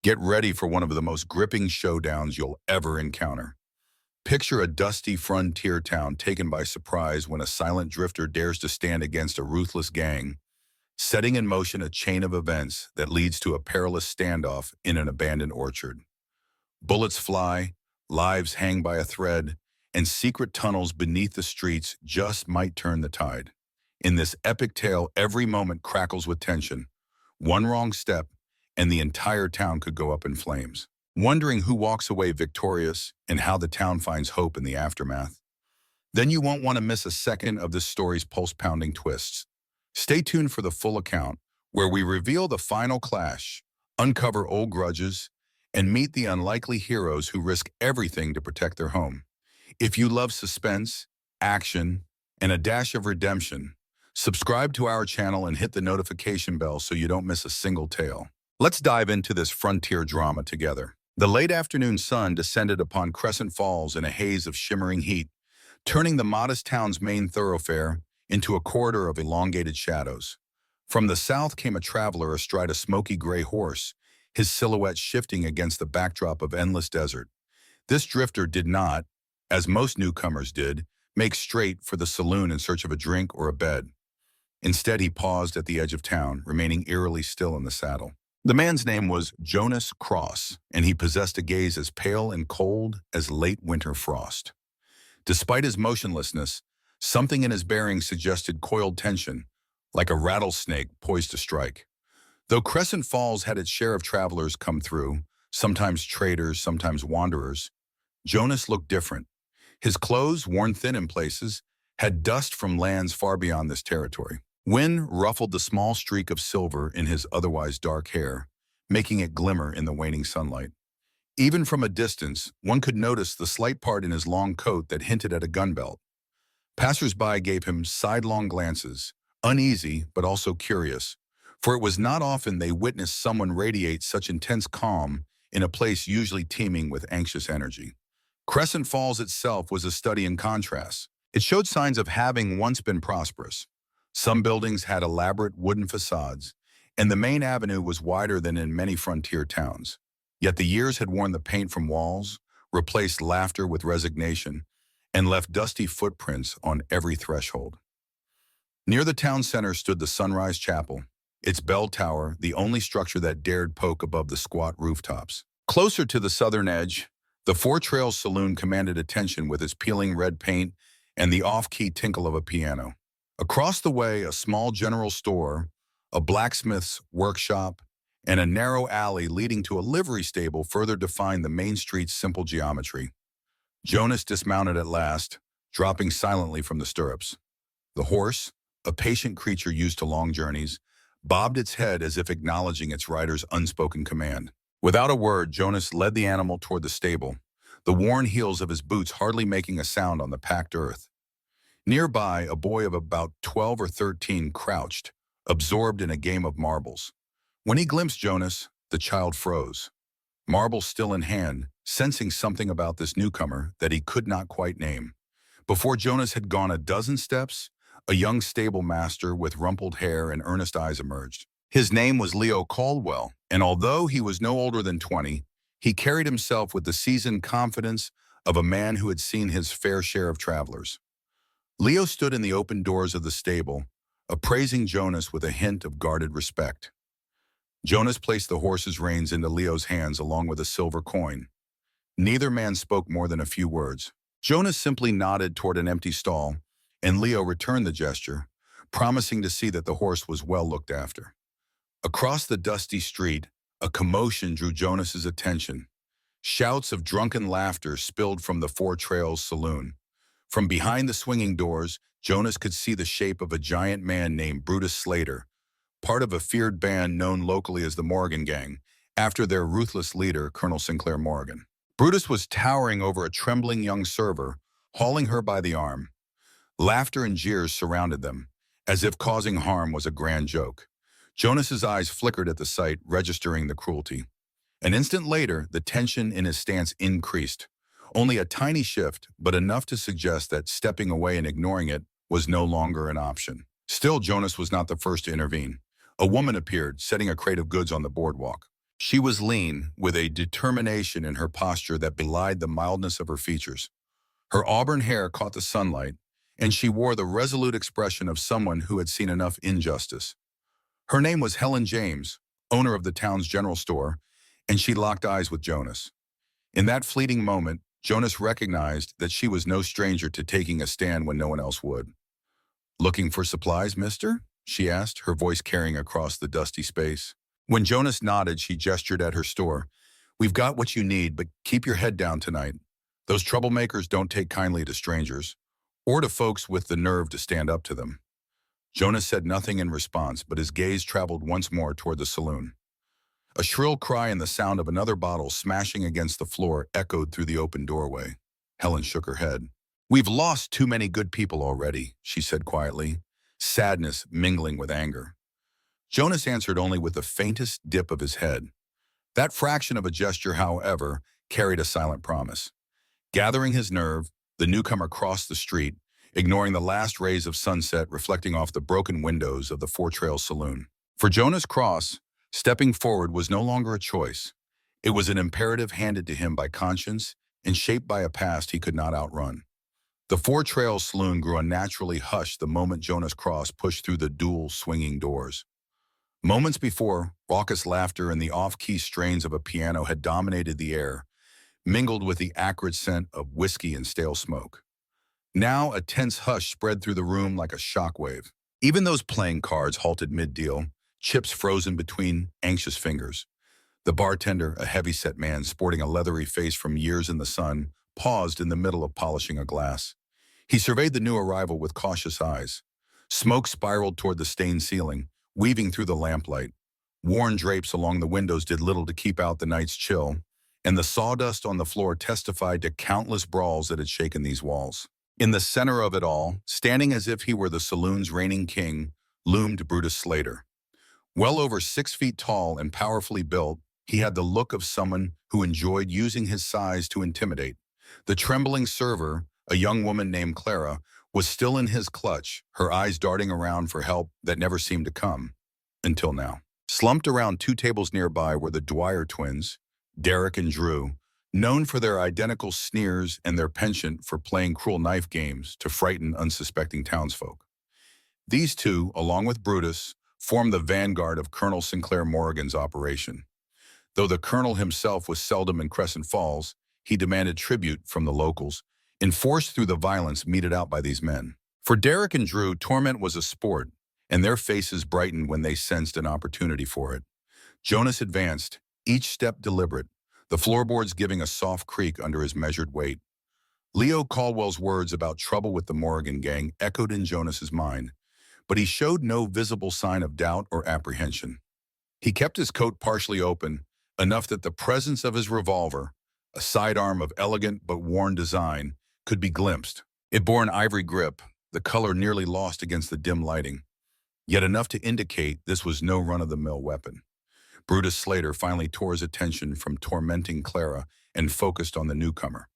Get ready for one of the most gripping showdowns you'll ever encounter. Picture a dusty frontier town taken by surprise when a silent drifter dares to stand against a ruthless gang, setting in motion a chain of events that leads to a perilous standoff in an abandoned orchard. Bullets fly, lives hang by a thread, and secret tunnels beneath the streets just might turn the tide. In this epic tale, every moment crackles with tension. One wrong step, and the entire town could go up in flames. Wondering who walks away victorious and how the town finds hope in the aftermath? Then you won't want to miss a second of this story's pulse-pounding twists. Stay tuned for the full account, where we reveal the final clash, uncover old grudges, and meet the unlikely heroes who risk everything to protect their home. If you love suspense, action, and a dash of redemption, subscribe to our channel and hit the notification bell so you don't miss a single tale. Let's dive into this frontier drama together. The late afternoon sun descended upon Crescent Falls in a haze of shimmering heat, turning the modest town's main thoroughfare into a corridor of elongated shadows. From the south came a traveler astride a smoky gray horse, his silhouette shifting against the backdrop of endless desert. This drifter did not, as most newcomers did, make straight for the saloon in search of a drink or a bed. Instead, he paused at the edge of town, remaining eerily still in the saddle. The man's name was Jonas Cross, and he possessed a gaze as pale and cold as late winter frost. Despite his motionlessness, something in his bearing suggested coiled tension, like a rattlesnake poised to strike. Though Crescent Falls had its share of travelers come through, sometimes traders, sometimes wanderers, Jonas looked different. His clothes, worn thin in places, had dust from lands far beyond this territory. Wind ruffled the small streak of silver in his otherwise dark hair, making it glimmer in the waning sunlight. Even from a distance, one could notice the slight part in his long coat that hinted at a gun belt. Passers-by gave him sidelong glances, uneasy but also curious, for it was not often they witnessed someone radiate such intense calm in a place usually teeming with anxious energy. Crescent Falls itself was a study in contrast. It showed signs of having once been prosperous. Some buildings had elaborate wooden facades, and the main avenue was wider than in many frontier towns. Yet the years had worn the paint from walls, replaced laughter with resignation, and left dusty footprints on every threshold. Near the town center stood the Sunrise Chapel, its bell tower the only structure that dared poke above the squat rooftops. Closer to the southern edge, the Four Trails Saloon commanded attention with its peeling red paint and the off-key tinkle of a piano. Across the way, a small general store, a blacksmith's workshop, and a narrow alley leading to a livery stable further defined the main street's simple geometry. Jonas dismounted at last, dropping silently from the stirrups. The horse, a patient creature used to long journeys, bobbed its head as if acknowledging its rider's unspoken command. Without a word, Jonas led the animal toward the stable, the worn heels of his boots hardly making a sound on the packed earth. Nearby, a boy of about 12 or 13 crouched, absorbed in a game of marbles. When he glimpsed Jonas, the child froze, marbles still in hand, sensing something about this newcomer that he could not quite name. Before Jonas had gone a dozen steps, a young stable master with rumpled hair and earnest eyes emerged. His name was Leo Caldwell, and although he was no older than 20, he carried himself with the seasoned confidence of a man who had seen his fair share of travelers. Leo stood in the open doors of the stable, appraising Jonas with a hint of guarded respect. Jonas placed the horse's reins into Leo's hands along with a silver coin. Neither man spoke more than a few words. Jonas simply nodded toward an empty stall, and Leo returned the gesture, promising to see that the horse was well looked after. Across the dusty street, a commotion drew Jonas's attention. Shouts of drunken laughter spilled from the Four Trails Saloon. From behind the swinging doors, Jonas could see the shape of a giant man named Brutus Slater, part of a feared band known locally as the Morgan Gang, after their ruthless leader, Colonel Sinclair Morgan. Brutus was towering over a trembling young server, hauling her by the arm. Laughter and jeers surrounded them, as if causing harm was a grand joke. Jonas's eyes flickered at the sight, registering the cruelty. An instant later, the tension in his stance increased. Only a tiny shift, but enough to suggest that stepping away and ignoring it was no longer an option. Still, Jonas was not the first to intervene. A woman appeared, setting a crate of goods on the boardwalk. She was lean, with a determination in her posture that belied the mildness of her features. Her auburn hair caught the sunlight, and she wore the resolute expression of someone who had seen enough injustice. Her name was Helen James, owner of the town's general store, and she locked eyes with Jonas. In that fleeting moment, Jonas recognized that she was no stranger to taking a stand when no one else would. "Looking for supplies, mister?" she asked, her voice carrying across the dusty space. When Jonas nodded, she gestured at her store. "We've got what you need, but keep your head down tonight. Those troublemakers don't take kindly to strangers, or to folks with the nerve to stand up to them." Jonas said nothing in response, but his gaze traveled once more toward the saloon. A shrill cry and the sound of another bottle smashing against the floor echoed through the open doorway. Helen shook her head. "We've lost too many good people already," she said quietly, sadness mingling with anger. Jonas answered only with the faintest dip of his head. That fraction of a gesture, however, carried a silent promise. Gathering his nerve, the newcomer crossed the street, ignoring the last rays of sunset reflecting off the broken windows of the Four Trails Saloon. For Jonas Cross, stepping forward was no longer a choice. It was an imperative handed to him by conscience and shaped by a past he could not outrun. The Four Trails Saloon grew unnaturally hushed the moment Jonas Cross pushed through the dual swinging doors. Moments before, raucous laughter and the off-key strains of a piano had dominated the air, mingled with the acrid scent of whiskey and stale smoke. Now, a tense hush spread through the room like a shockwave. Even those playing cards halted mid-deal, chips frozen between anxious fingers. The bartender, a heavy-set man sporting a leathery face from years in the sun, paused in the middle of polishing a glass. He surveyed the new arrival with cautious eyes. Smoke spiraled toward the stained ceiling, weaving through the lamplight. Worn drapes along the windows did little to keep out the night's chill, and the sawdust on the floor testified to countless brawls that had shaken these walls. In the center of it all, standing as if he were the saloon's reigning king, loomed Brutus Slater. Well over 6 feet tall and powerfully built, he had the look of someone who enjoyed using his size to intimidate. The trembling server, a young woman named Clara, was still in his clutch, her eyes darting around for help that never seemed to come. Until now. Slumped around 2 tables nearby were the Dwyer twins, Derek and Drew, known for their identical sneers and their penchant for playing cruel knife games to frighten unsuspecting townsfolk. These two, along with Brutus, formed the vanguard of Colonel Sinclair Morrigan's operation. Though the colonel himself was seldom in Crescent Falls, he demanded tribute from the locals, enforced through the violence meted out by these men. For Derek and Drew, torment was a sport, and their faces brightened when they sensed an opportunity for it. Jonas advanced, each step deliberate, the floorboards giving a soft creak under his measured weight. Leo Caldwell's words about trouble with the Morrigan gang echoed in Jonas's mind, but he showed no visible sign of doubt or apprehension. He kept his coat partially open, enough that the presence of his revolver, a sidearm of elegant but worn design, could be glimpsed. It bore an ivory grip, the color nearly lost against the dim lighting, yet enough to indicate this was no run-of-the-mill weapon. Brutus Slater finally tore his attention from tormenting Clara and focused on the newcomer.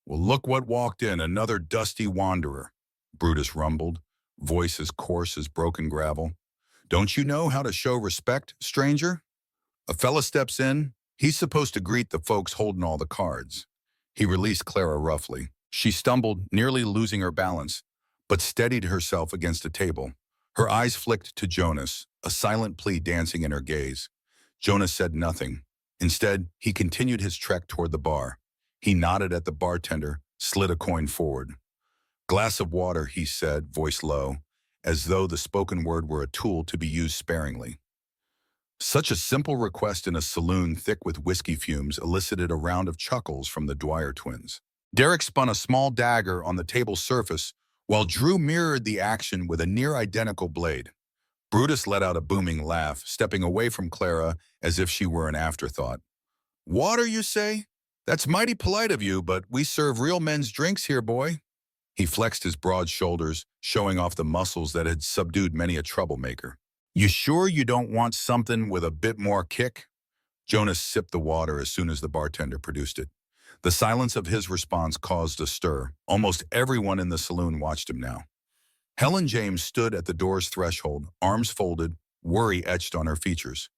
"Well, look what walked in, another dusty wanderer," Brutus rumbled, voice as coarse as broken gravel. "Don't you know how to show respect, stranger? A fella steps in, he's supposed to greet the folks holding all the cards." He released Clara roughly. She stumbled, nearly losing her balance, but steadied herself against a table. Her eyes flicked to Jonas, a silent plea dancing in her gaze. Jonas said nothing. Instead, he continued his trek toward the bar. He nodded at the bartender, slid a coin forward. "Glass of water," he said, voice low, as though the spoken word were a tool to be used sparingly. Such a simple request in a saloon thick with whiskey fumes elicited a round of chuckles from the Dwyer twins. Derek spun a small dagger on the table's surface, while Drew mirrored the action with a near-identical blade. Brutus let out a booming laugh, stepping away from Clara as if she were an afterthought. "Water, you say? That's mighty polite of you, but we serve real men's drinks here, boy." He flexed his broad shoulders, showing off the muscles that had subdued many a troublemaker. "You sure you don't want something with a bit more kick?" Jonas sipped the water as soon as the bartender produced it. The silence of his response caused a stir. Almost everyone in the saloon watched him now. Helen James stood at the door's threshold, arms folded, worry etched on her features.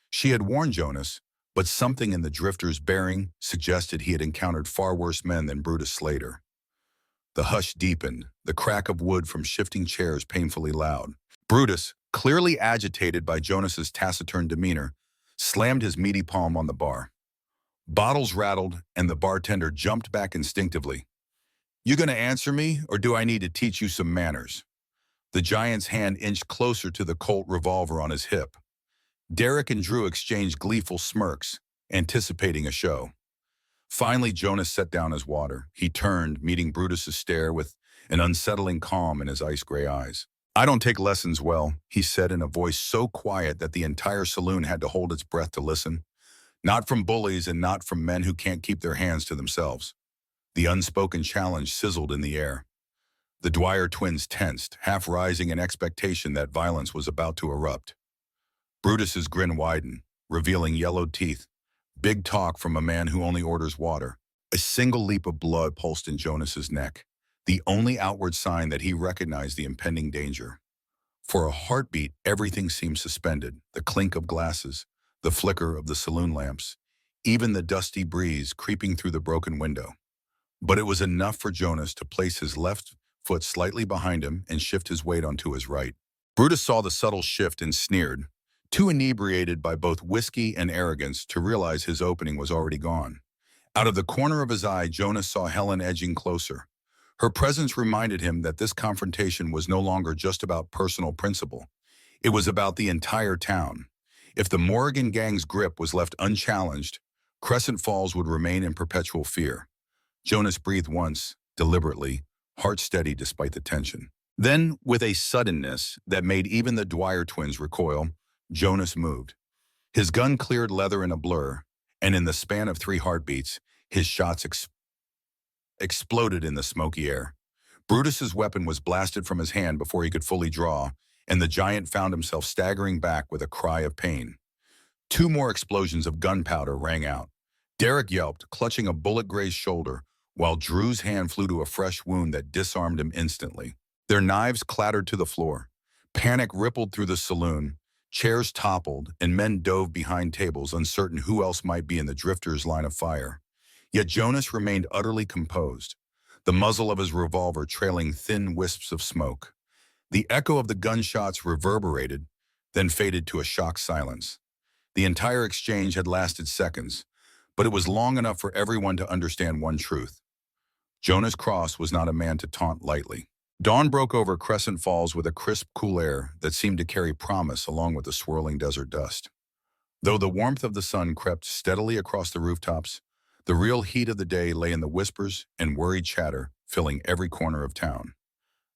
She had warned Jonas, But something in the drifter's bearing suggested he had encountered far worse men than Brutus Slater. The hush deepened, the crack of wood from shifting chairs painfully loud. Brutus, clearly agitated by Jonas's taciturn demeanor, slammed his meaty palm on the bar. Bottles rattled, and the bartender jumped back instinctively. "You gonna answer me, or do I need to teach you some manners?" The giant's hand inched closer to the Colt revolver on his hip. Derek and Drew exchanged gleeful smirks, anticipating a show. Finally, Jonas set down his water. He turned, meeting Brutus's stare with an unsettling calm in his ice-gray eyes. "I don't take lessons well," he said in a voice so quiet that the entire saloon had to hold its breath to listen. "Not from bullies and not from men who can't keep their hands to themselves." The unspoken challenge sizzled in the air. The Dwyer twins tensed, half rising in expectation that violence was about to erupt. Brutus's grin widened, revealing yellowed teeth. Big talk from a man who only orders water. A single leap of blood pulsed in Jonas's neck, the only outward sign that he recognized the impending danger. For a heartbeat, everything seemed suspended, the clink of glasses, the flicker of the saloon lamps, even the dusty breeze creeping through the broken window. But it was enough for Jonas to place his left foot slightly behind him and shift his weight onto his right. Brutus saw the subtle shift and sneered, too inebriated by both whiskey and arrogance to realize his opening was already gone. Out of the corner of his eye, Jonas saw Helen edging closer. Her presence reminded him that this confrontation was no longer just about personal principle. It was about the entire town. If the Morrigan gang's grip was left unchallenged, Crescent Falls would remain in perpetual fear. Jonas breathed once, deliberately, heart steady despite the tension. Then, with a suddenness that made even the Dwyer twins recoil, Jonas moved. His gun cleared leather in a blur, and in the span of 3 heartbeats, his shots exploded in the smoky air. Brutus's weapon was blasted from his hand before he could fully draw, and the giant found himself staggering back with a cry of pain. 2 more explosions of gunpowder rang out. Derek yelped, clutching a bullet-grazed shoulder, while Drew's hand flew to a fresh wound that disarmed him instantly. Their knives clattered to the floor. Panic rippled through the saloon. Chairs toppled, and men dove behind tables, uncertain who else might be in the drifters' line of fire. Yet Jonas remained utterly composed, the muzzle of his revolver trailing thin wisps of smoke. The echo of the gunshots reverberated, then faded to a shocked silence. The entire exchange had lasted seconds, but it was long enough for everyone to understand one truth. Jonas Cross was not a man to taunt lightly. Dawn broke over Crescent Falls with a crisp, cool air that seemed to carry promise along with the swirling desert dust. Though the warmth of the sun crept steadily across the rooftops, the real heat of the day lay in the whispers and worried chatter filling every corner of town.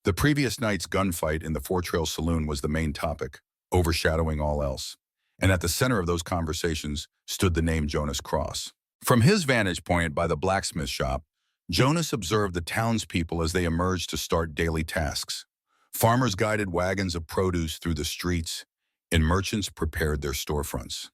The previous night's gunfight in the Four Trail Saloon was the main topic, overshadowing all else. And at the center of those conversations stood the name Jonas Cross. From his vantage point by the blacksmith shop, Jonas observed the townspeople as they emerged to start daily tasks. Farmers guided wagons of produce through the streets, and merchants prepared their storefronts.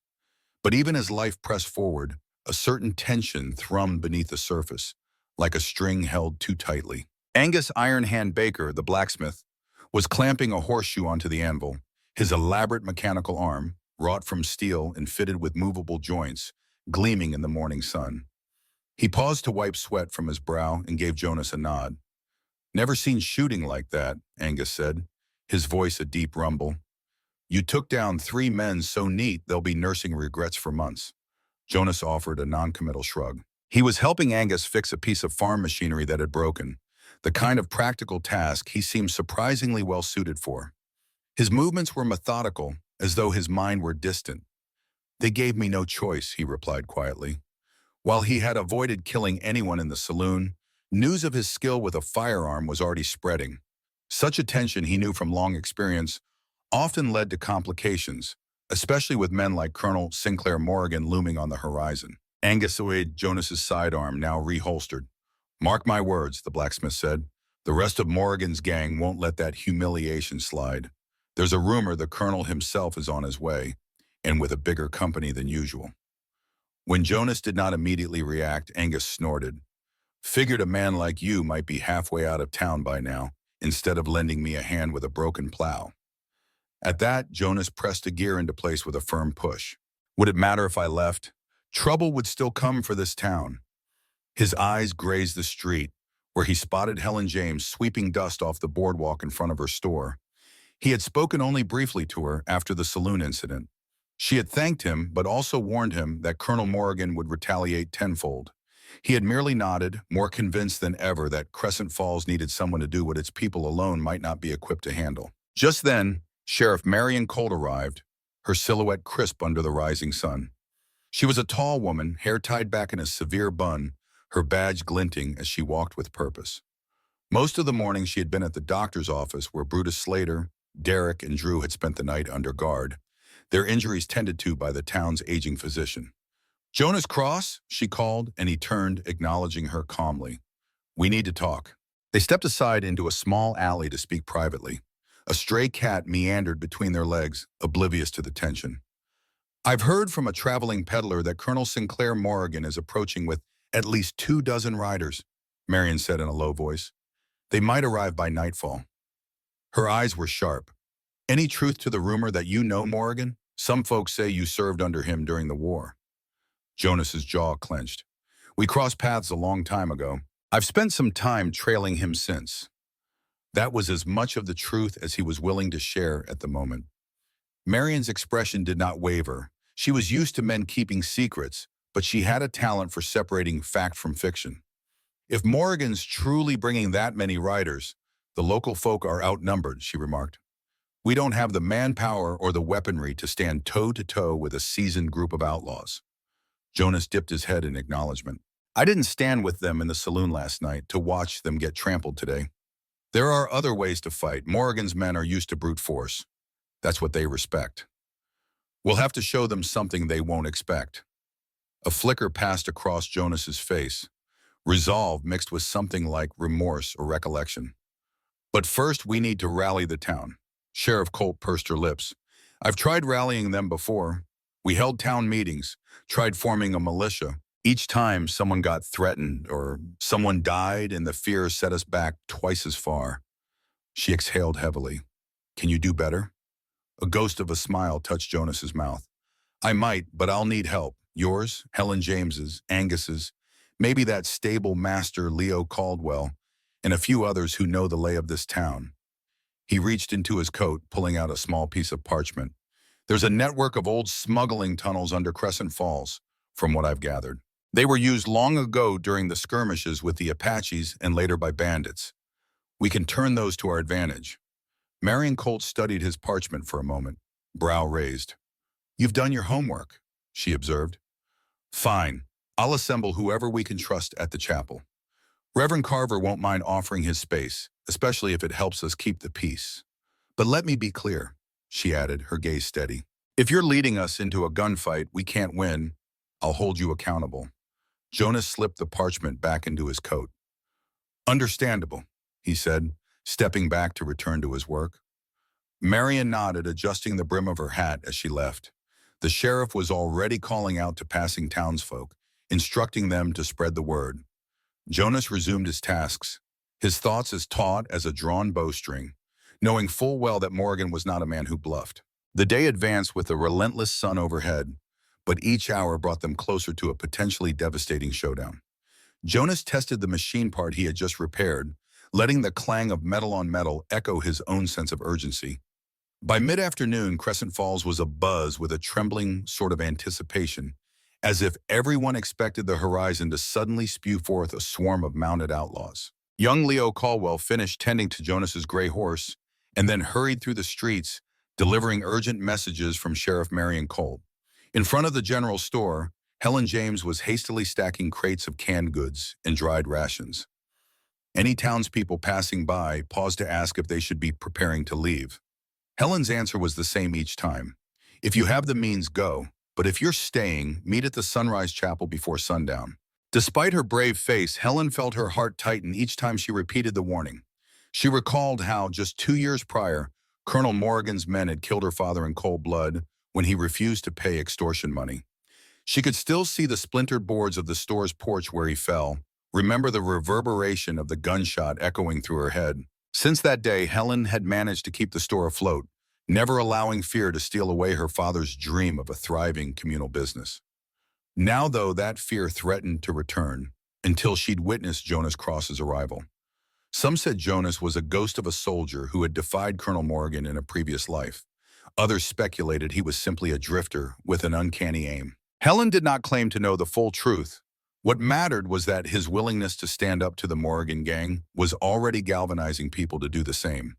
But even as life pressed forward, a certain tension thrummed beneath the surface, like a string held too tightly. Angus Iron Hand Baker, the blacksmith, was clamping a horseshoe onto the anvil, his elaborate mechanical arm, wrought from steel and fitted with movable joints, gleaming in the morning sun. He paused to wipe sweat from his brow and gave Jonas a nod. "Never seen shooting like that," Angus said, his voice a deep rumble. "You took down 3 men so neat they'll be nursing regrets for months." Jonas offered a non-committal shrug. He was helping Angus fix a piece of farm machinery that had broken, the kind of practical task he seemed surprisingly well suited for. His movements were methodical, as though his mind were distant. "They gave me no choice," he replied quietly. While he had avoided killing anyone in the saloon, news of his skill with a firearm was already spreading. Such attention, he knew from long experience, often led to complications, especially with men like Colonel Sinclair Morrigan looming on the horizon. Angus swayed Jonas's sidearm, now reholstered. "Mark my words," the blacksmith said. "The rest of Morrigan's gang won't let that humiliation slide. There's a rumor the colonel himself is on his way, and with a bigger company than usual." When Jonas did not immediately react, Angus snorted. "Figured a man like you might be halfway out of town by now, instead of lending me a hand with a broken plow." At that, Jonas pressed a gear into place with a firm push. "Would it matter if I left? Trouble would still come for this town. His eyes grazed the street, where he spotted Helen James sweeping dust off the boardwalk in front of her store. He had spoken only briefly to her after the saloon incident. She had thanked him, but also warned him that Colonel Morgan would retaliate tenfold. He had merely nodded, more convinced than ever that Crescent Falls needed someone to do what its people alone might not be equipped to handle. Just then, Sheriff Marion Colt arrived, her silhouette crisp under the rising sun. She was a tall woman, hair tied back in a severe bun, her badge glinting as she walked with purpose. Most of the morning she had been at the doctor's office where Brutus Slater, Derek, and Drew had spent the night under guard, their injuries tended to by the town's aging physician. "Jonas Cross," she called, and he turned, acknowledging her calmly. "We need to talk." They stepped aside into a small alley to speak privately. A stray cat meandered between their legs, oblivious to the tension. "I've heard from a traveling peddler that Colonel Sinclair Morgan is approaching with at least 24 riders," Marion said in a low voice. "They might arrive by nightfall." Her eyes were sharp. "Any truth to the rumor that you know Morgan? Some folks say you served under him during the war." Jonas's jaw clenched. "We crossed paths a long time ago. I've spent some time trailing him since." That was as much of the truth as he was willing to share at the moment. Marion's expression did not waver. She was used to men keeping secrets, but she had a talent for separating fact from fiction. "If Morgan's truly bringing that many riders, the local folk are outnumbered," she remarked. "We don't have the manpower or the weaponry to stand toe-to-toe with a seasoned group of outlaws." Jonas dipped his head in acknowledgement. "I didn't stand with them in the saloon last night to watch them get trampled today. There are other ways to fight. Morgan's men are used to brute force. That's what they respect. We'll have to show them something they won't expect." A flicker passed across Jonas's face, resolve mixed with something like remorse or recollection. "But first we need to rally the town." Sheriff Colt pursed her lips. "I've tried rallying them before. We held town meetings, tried forming a militia. Each time someone got threatened or someone died and the fear set us back twice as far." She exhaled heavily. "Can you do better?" A ghost of a smile touched Jonas's mouth. "I might, but I'll need help. Yours, Helen James's, Angus's, maybe that stable master Leo Caldwell, and a few others who know the lay of this town." He reached into his coat, pulling out a small piece of parchment. "There's a network of old smuggling tunnels under Crescent Falls, from what I've gathered. They were used long ago during the skirmishes with the Apaches and later by bandits. We can turn those to our advantage." Marion Colt studied his parchment for a moment, brow raised. "You've done your homework," she observed. "Fine. I'll assemble whoever we can trust at the chapel. Reverend Carver won't mind offering his space, especially if it helps us keep the peace. But let me be clear," she added, her gaze steady. "If you're leading us into a gunfight we can't win, I'll hold you accountable." Jonas slipped the parchment back into his coat. "Understandable," he said, stepping back to return to his work. Marion nodded, adjusting the brim of her hat as she left. The sheriff was already calling out to passing townsfolk, instructing them to spread the word. Jonas resumed his tasks, his thoughts as taut as a drawn bowstring, knowing full well that Morgan was not a man who bluffed. The day advanced with a relentless sun overhead, but each hour brought them closer to a potentially devastating showdown. Jonas tested the machine part he had just repaired, letting the clang of metal on metal echo his own sense of urgency. By mid-afternoon, Crescent Falls was abuzz with a trembling sort of anticipation, as if everyone expected the horizon to suddenly spew forth a swarm of mounted outlaws. Young Leo Caldwell finished tending to Jonas's gray horse and then hurried through the streets, delivering urgent messages from Sheriff Marion Colt. In front of the general store, Helen James was hastily stacking crates of canned goods and dried rations. Any townspeople passing by paused to ask if they should be preparing to leave. Helen's answer was the same each time. "If you have the means, go. But if you're staying, meet at the Sunrise Chapel before sundown." Despite her brave face, Helen felt her heart tighten each time she repeated the warning. She recalled how, just 2 years prior, Colonel Morgan's men had killed her father in cold blood when he refused to pay extortion money. She could still see the splintered boards of the store's porch where he fell, remember the reverberation of the gunshot echoing through her head. Since that day, Helen had managed to keep the store afloat, never allowing fear to steal away her father's dream of a thriving communal business. Now, though, that fear threatened to return until she'd witnessed Jonas Cross's arrival. Some said Jonas was a ghost of a soldier who had defied Colonel Morgan in a previous life. Others speculated he was simply a drifter with an uncanny aim. Helen did not claim to know the full truth. What mattered was that his willingness to stand up to the Morgan gang was already galvanizing people to do the same.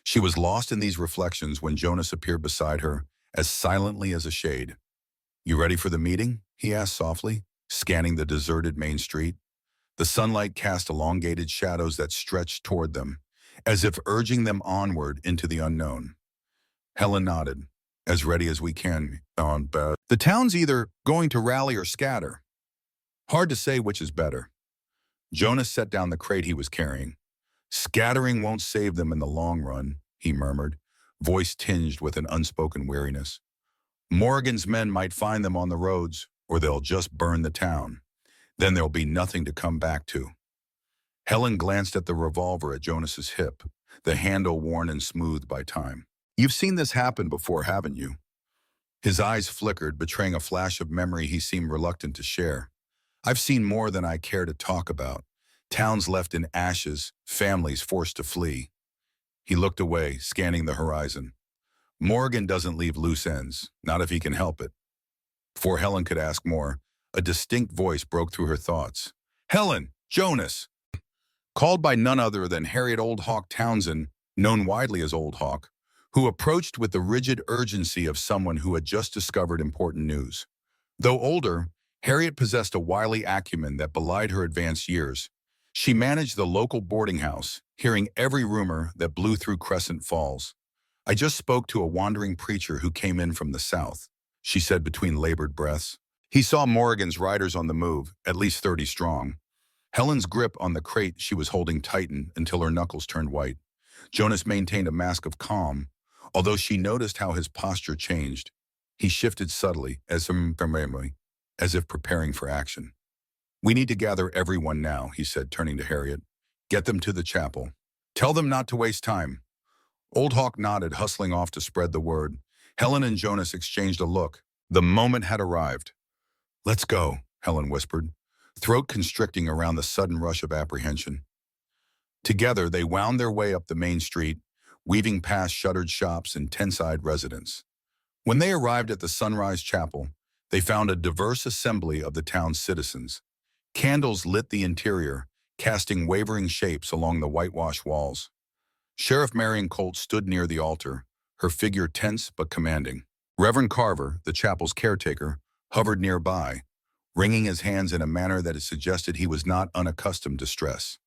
She was lost in these reflections when Jonas appeared beside her, as silently as a shade. "You ready for the meeting?" he asked softly, scanning the deserted main street. The sunlight cast elongated shadows that stretched toward them, as if urging them onward into the unknown. Helen nodded. "As ready as we can, but the town's either going to rally or scatter. Hard to say which is better." Jonas set down the crate he was carrying. "Scattering won't save them in the long run," he murmured, voice tinged with an unspoken weariness. "Morgan's men might find them on the roads, or they'll just burn the town. Then there'll be nothing to come back to." Helen glanced at the revolver at Jonas's hip, the handle worn and smoothed by time. "You've seen this happen before, haven't you?" His eyes flickered, betraying a flash of memory he seemed reluctant to share. "I've seen more than I care to talk about. Towns left in ashes, families forced to flee." He looked away, scanning the horizon. "Morgan doesn't leave loose ends, not if he can help it." Before Helen could ask more, a distinct voice broke through her thoughts. "Helen! Jonas!" Called by none other than Harriet Old Hawk Townsend, known widely as Old Hawk, who approached with the rigid urgency of someone who had just discovered important news. Though older, Harriet possessed a wily acumen that belied her advanced years. She managed the local boarding house, hearing every rumor that blew through Crescent Falls. "I just spoke to a wandering preacher who came in from the south," she said between labored breaths. "He saw Morgan's riders on the move, at least 30 strong." Helen's grip on the crate she was holding tightened until her knuckles turned white. Jonas maintained a mask of calm, although she noticed how his posture changed. He shifted subtly, as if preparing for action. "We need to gather everyone now," he said, turning to Harriet. "Get them to the chapel. Tell them not to waste time." Old Hawk nodded, hustling off to spread the word. Helen and Jonas exchanged a look. The moment had arrived. "Let's go," Helen whispered, throat constricting around the sudden rush of apprehension. Together, they wound their way up the main street, weaving past shuttered shops and tent-side residents. When they arrived at the Sunrise Chapel, they found a diverse assembly of the town's citizens. Candles lit the interior, casting wavering shapes along the whitewashed walls. Sheriff Marion Colt stood near the altar, her figure tense but commanding. Reverend Carver, the chapel's caretaker, hovered nearby, wringing his hands in a manner that suggested he was not unaccustomed to stress.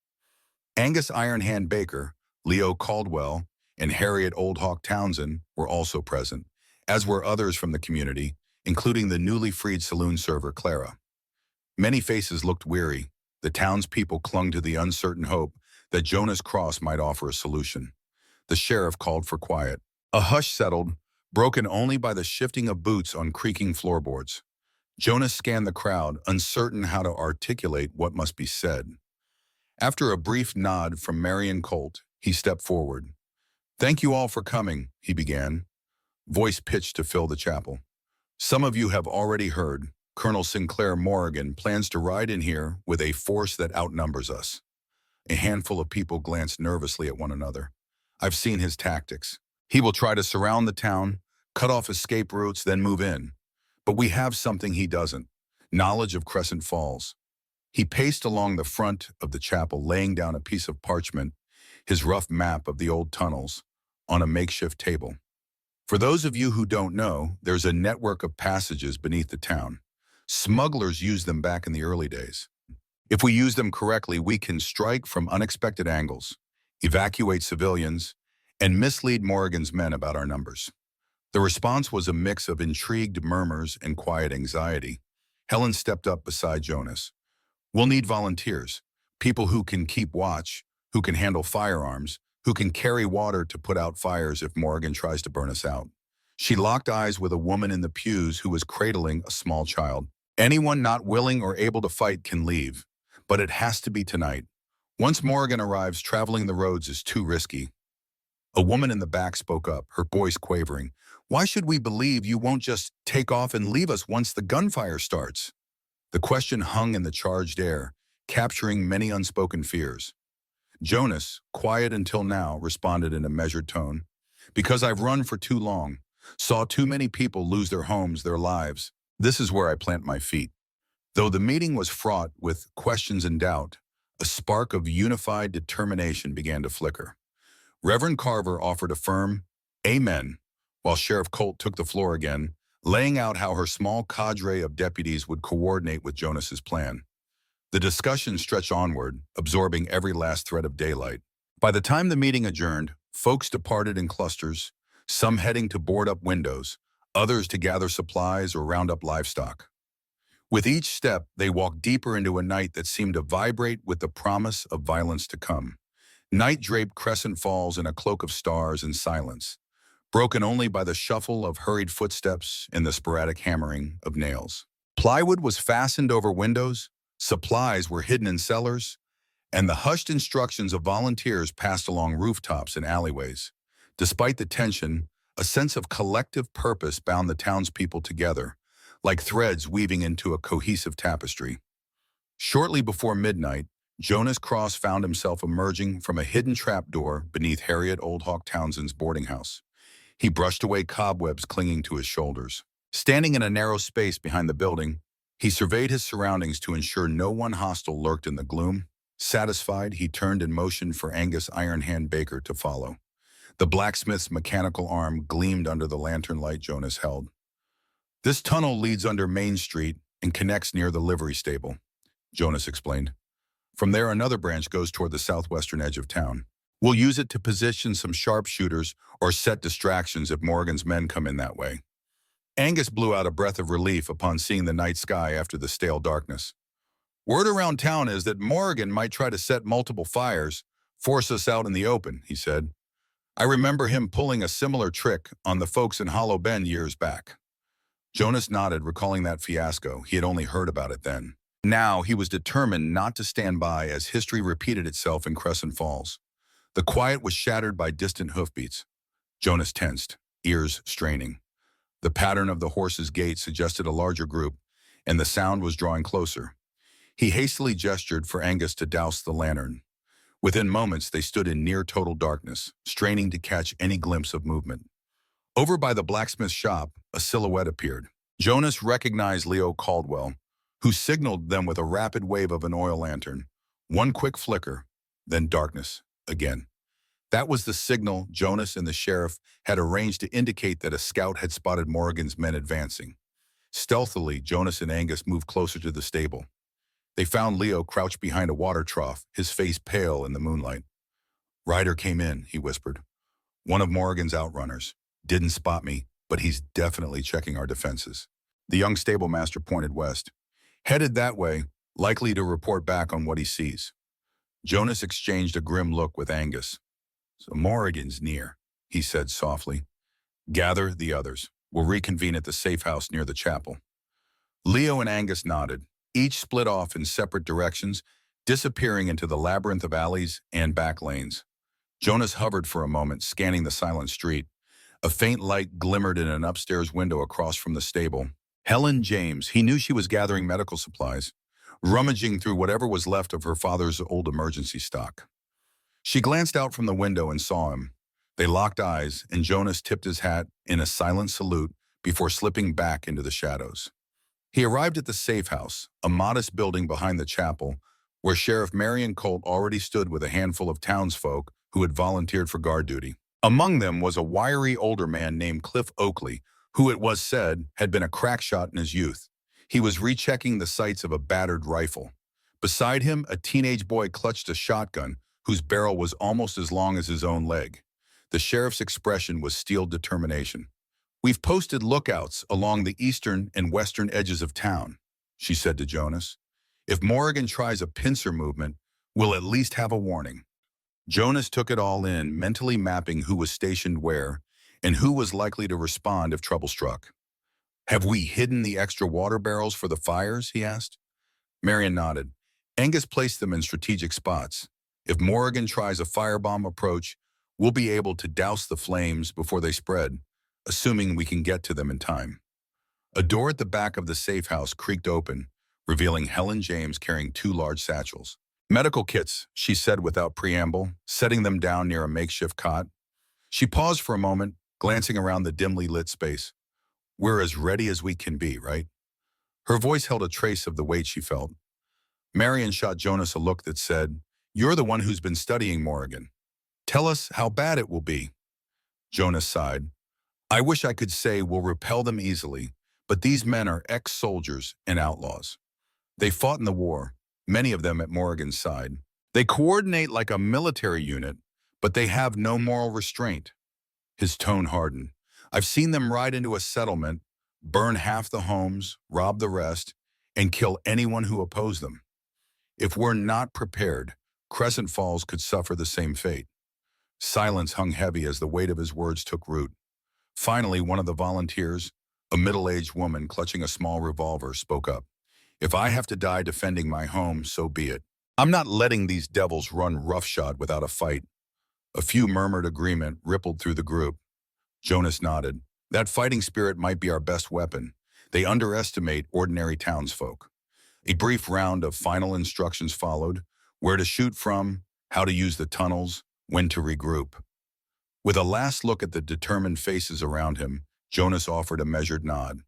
Angus Ironhand Baker, Leo Caldwell, and Harriet Old Hawk Townsend were also present, as were others from the community, including the newly freed saloon server Clara. Many faces looked weary. The townspeople clung to the uncertain hope that Jonas Cross might offer a solution. The sheriff called for quiet. A hush settled, broken only by the shifting of boots on creaking floorboards. Jonas scanned the crowd, uncertain how to articulate what must be said. After a brief nod from Marion Colt, he stepped forward. "Thank you all for coming," he began, voice pitched to fill the chapel. "Some of you have already heard, Colonel Sinclair Morgan plans to ride in here with a force that outnumbers us." A handful of people glanced nervously at one another. "I've seen his tactics. He will try to surround the town, cut off escape routes, then move in. But we have something he doesn't: knowledge of Crescent Falls." He paced along the front of the chapel, laying down a piece of parchment, his rough map of the old tunnels, on a makeshift table. "For those of you who don't know, there's a network of passages beneath the town. Smugglers used them back in the early days. If we use them correctly, we can strike from unexpected angles, evacuate civilians, and mislead Morgan's men about our numbers." The response was a mix of intrigued murmurs and quiet anxiety. Helen stepped up beside Jonas. "We'll need volunteers, people who can keep watch, who can handle firearms, who can carry water to put out fires if Morgan tries to burn us out." She locked eyes with a woman in the pews who was cradling a small child. "Anyone not willing or able to fight can leave, but it has to be tonight. Once Morgan arrives, traveling the roads is too risky." A woman in the back spoke up, her voice quavering. "Why should we believe you won't just take off and leave us once the gunfire starts?" The question hung in the charged air, capturing many unspoken fears. Jonas, quiet until now, responded in a measured tone. Because I've run for too long, saw too many people lose their homes, their lives. This is where I plant my feet. Though the meeting was fraught with questions and doubt, a spark of unified determination began to flicker. Reverend Carver offered a firm amen, while Sheriff Colt took the floor again, laying out how her small cadre of deputies would coordinate with Jonas's plan. The discussion stretched onward, absorbing every last thread of daylight. By the time the meeting adjourned, folks departed in clusters, some heading to board up windows, others to gather supplies or round up livestock. With each step, they walked deeper into a night that seemed to vibrate with the promise of violence to come. Night draped Crescent Falls in a cloak of stars and silence, broken only by the shuffle of hurried footsteps and the sporadic hammering of nails. Plywood was fastened over windows, supplies were hidden in cellars, and the hushed instructions of volunteers passed along rooftops and alleyways. Despite the tension, a sense of collective purpose bound the townspeople together, like threads weaving into a cohesive tapestry. Shortly before midnight, Jonas Cross found himself emerging from a hidden trapdoor beneath Harriet Old Hawk Townsend's boarding house. He brushed away cobwebs clinging to his shoulders. Standing in a narrow space behind the building, he surveyed his surroundings to ensure no one hostile lurked in the gloom. Satisfied, he turned and motioned for Angus Iron Hand Baker to follow. The blacksmith's mechanical arm gleamed under the lantern light Jonas held. This tunnel leads under Main Street and connects near the livery stable, Jonas explained. From there, another branch goes toward the southwestern edge of town. We'll use it to position some sharpshooters or set distractions if Morgan's men come in that way. Angus blew out a breath of relief upon seeing the night sky after the stale darkness. Word around town is that Morgan might try to set multiple fires, force us out in the open, he said. I remember him pulling a similar trick on the folks in Hollow Bend years back. Jonas nodded, recalling that fiasco. He had only heard about it then. Now he was determined not to stand by as history repeated itself in Crescent Falls. The quiet was shattered by distant hoofbeats. Jonas tensed, ears straining. The pattern of the horse's gait suggested a larger group, and the sound was drawing closer. He hastily gestured for Angus to douse the lantern. Within moments, they stood in near total darkness, straining to catch any glimpse of movement. Over by the blacksmith's shop, a silhouette appeared. Jonas recognized Leo Caldwell, who signaled them with a rapid wave of an oil lantern. One quick flicker, then darkness again. That was the signal Jonas and the sheriff had arranged to indicate that a scout had spotted Morgan's men advancing. Stealthily, Jonas and Angus moved closer to the stable. They found Leo crouched behind a water trough, his face pale in the moonlight. Ryder came in, he whispered. One of Morgan's outrunners. Didn't spot me, but he's definitely checking our defenses. The young stable master pointed west. Headed that way, likely to report back on what he sees. Jonas exchanged a grim look with Angus. So Morgan's near, he said softly. Gather the others. We'll reconvene at the safe house near the chapel. Leo and Angus nodded. Each split off in separate directions, disappearing into the labyrinth of alleys and back lanes. Jonas hovered for a moment, scanning the silent street. A faint light glimmered in an upstairs window across from the stable. Helen James, he knew she was gathering medical supplies, rummaging through whatever was left of her father's old emergency stock. She glanced out from the window and saw him. They locked eyes, and Jonas tipped his hat in a silent salute before slipping back into the shadows. He arrived at the safe house, a modest building behind the chapel, where Sheriff Marion Colt already stood with a handful of townsfolk who had volunteered for guard duty. Among them was a wiry older man named Cliff Oakley, who it was said had been a crack shot in his youth. He was rechecking the sights of a battered rifle. Beside him, a teenage boy clutched a shotgun, whose barrel was almost as long as his own leg. The sheriff's expression was steeled determination. We've posted lookouts along the eastern and western edges of town, she said to Jonas. If Morgan tries a pincer movement, we'll at least have a warning. Jonas took it all in, mentally mapping who was stationed where and who was likely to respond if trouble struck. Have we hidden the extra water barrels for the fires, he asked. Marion nodded. Angus placed them in strategic spots. If Morgan tries a firebomb approach, we'll be able to douse the flames before they spread, assuming we can get to them in time. A door at the back of the safe house creaked open, revealing Helen James carrying two large satchels. Medical kits, she said without preamble, setting them down near a makeshift cot. She paused for a moment, glancing around the dimly lit space. We're as ready as we can be, right? Her voice held a trace of the weight she felt. Marion shot Jonas a look that said, "You're the one who's been studying Morrigan. Tell us how bad it will be." Jonas sighed. "I wish I could say we'll repel them easily, but these men are ex-soldiers and outlaws. They fought in the war, many of them at Morrigan's side. They coordinate like a military unit, but they have no moral restraint." His tone hardened. "I've seen them ride into a settlement, burn half the homes, rob the rest, and kill anyone who opposed them. If we're not prepared, Crescent Falls could suffer the same fate." Silence hung heavy as the weight of his words took root. Finally, one of the volunteers, a middle-aged woman clutching a small revolver, spoke up. "If I have to die defending my home, so be it. I'm not letting these devils run roughshod without a fight." A few murmured agreement rippled through the group. Jonas nodded. "That fighting spirit might be our best weapon. They underestimate ordinary townsfolk." A brief round of final instructions followed: where to shoot from, how to use the tunnels, when to regroup. With a last look at the determined faces around him, Jonas offered a measured nod.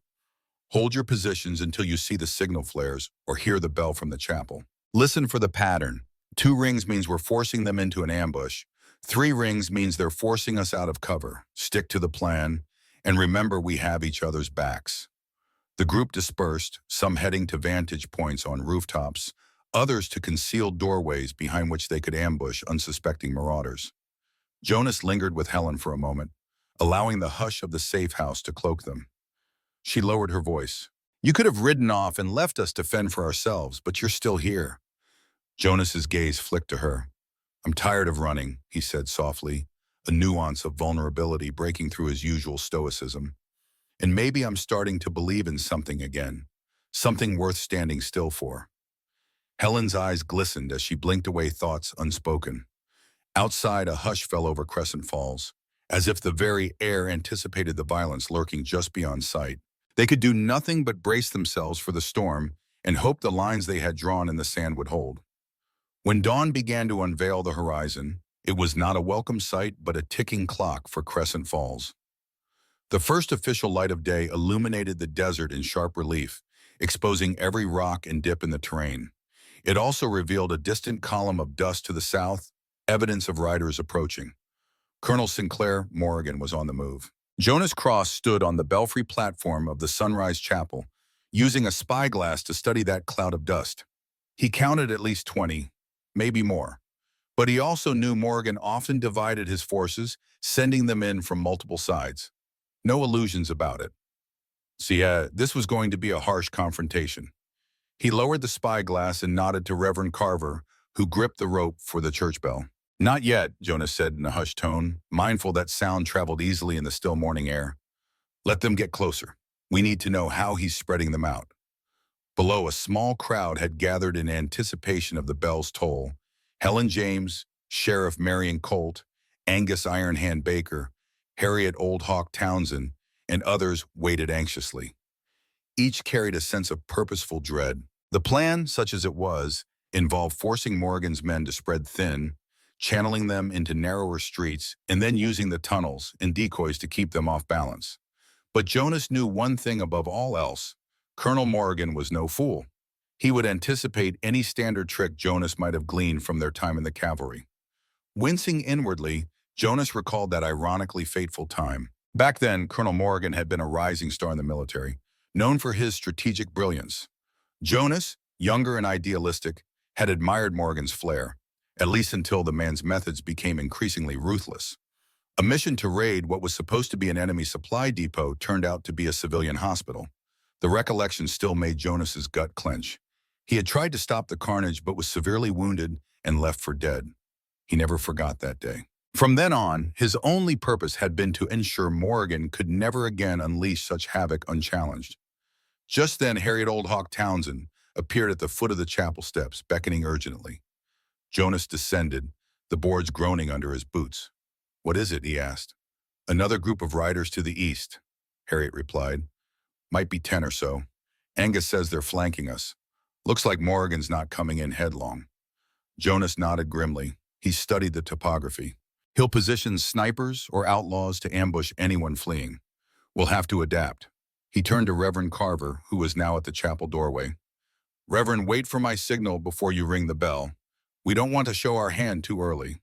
"Hold your positions until you see the signal flares or hear the bell from the chapel. Listen for the pattern. 2 rings means we're forcing them into an ambush. 3 rings means they're forcing us out of cover. Stick to the plan, and remember we have each other's backs." The group dispersed, some heading to vantage points on rooftops, others to concealed doorways behind which they could ambush unsuspecting marauders. Jonas lingered with Helen for a moment, allowing the hush of the safe house to cloak them. She lowered her voice. "You could have ridden off and left us to fend for ourselves, but you're still here." Jonas's gaze flicked to her. "I'm tired of running," he said softly, a nuance of vulnerability breaking through his usual stoicism. "And maybe I'm starting to believe in something again, something worth standing still for." Helen's eyes glistened as she blinked away thoughts unspoken. Outside, a hush fell over Crescent Falls, as if the very air anticipated the violence lurking just beyond sight. They could do nothing but brace themselves for the storm and hope the lines they had drawn in the sand would hold. When dawn began to unveil the horizon, it was not a welcome sight but a ticking clock for Crescent Falls. The first official light of day illuminated the desert in sharp relief, exposing every rock and dip in the terrain. It also revealed a distant column of dust to the south, evidence of riders approaching. Colonel Sinclair Morrigan was on the move. Jonas Cross stood on the belfry platform of the Sunrise Chapel, using a spyglass to study that cloud of dust. He counted at least 20, maybe more. But he also knew Morrigan often divided his forces, sending them in from multiple sides. No illusions about it. See, this was going to be a harsh confrontation. He lowered the spyglass and nodded to Reverend Carver, who gripped the rope for the church bell. "Not yet," Jonas said in a hushed tone, mindful that sound traveled easily in the still morning air. "Let them get closer. We need to know how he's spreading them out." Below, a small crowd had gathered in anticipation of the bell's toll. Helen James, Sheriff Marion Colt, Angus Ironhand Baker, Harriet Old Hawk Townsend, and others waited anxiously. Each carried a sense of purposeful dread. The plan, such as it was, involved forcing Morrigan's men to spread thin, channeling them into narrower streets, and then using the tunnels and decoys to keep them off balance. But Jonas knew one thing above all else. Colonel Morrigan was no fool. He would anticipate any standard trick Jonas might have gleaned from their time in the cavalry. Wincing inwardly, Jonas recalled that ironically fateful time. Back then, Colonel Morrigan had been a rising star in the military, known for his strategic brilliance. Jonas, younger and idealistic, had admired Morrigan's flair, at least until the man's methods became increasingly ruthless. A mission to raid what was supposed to be an enemy supply depot turned out to be a civilian hospital. The recollection still made Jonas's gut clench. He had tried to stop the carnage but was severely wounded and left for dead. He never forgot that day. From then on, his only purpose had been to ensure Morrigan could never again unleash such havoc unchallenged. Just then, Harriet Old Hawk Townsend appeared at the foot of the chapel steps, beckoning urgently. Jonas descended, the boards groaning under his boots. "What is it?" he asked. "Another group of riders to the east," Harriet replied. "Might be 10 or so. Angus says they're flanking us. Looks like Morgan's not coming in headlong. Jonas nodded grimly. He studied the topography. He'll position snipers or outlaws to ambush anyone fleeing. We'll have to adapt. He turned to Reverend Carver, who was now at the chapel doorway. Reverend, wait for my signal before you ring the bell. We don't want to show our hand too early.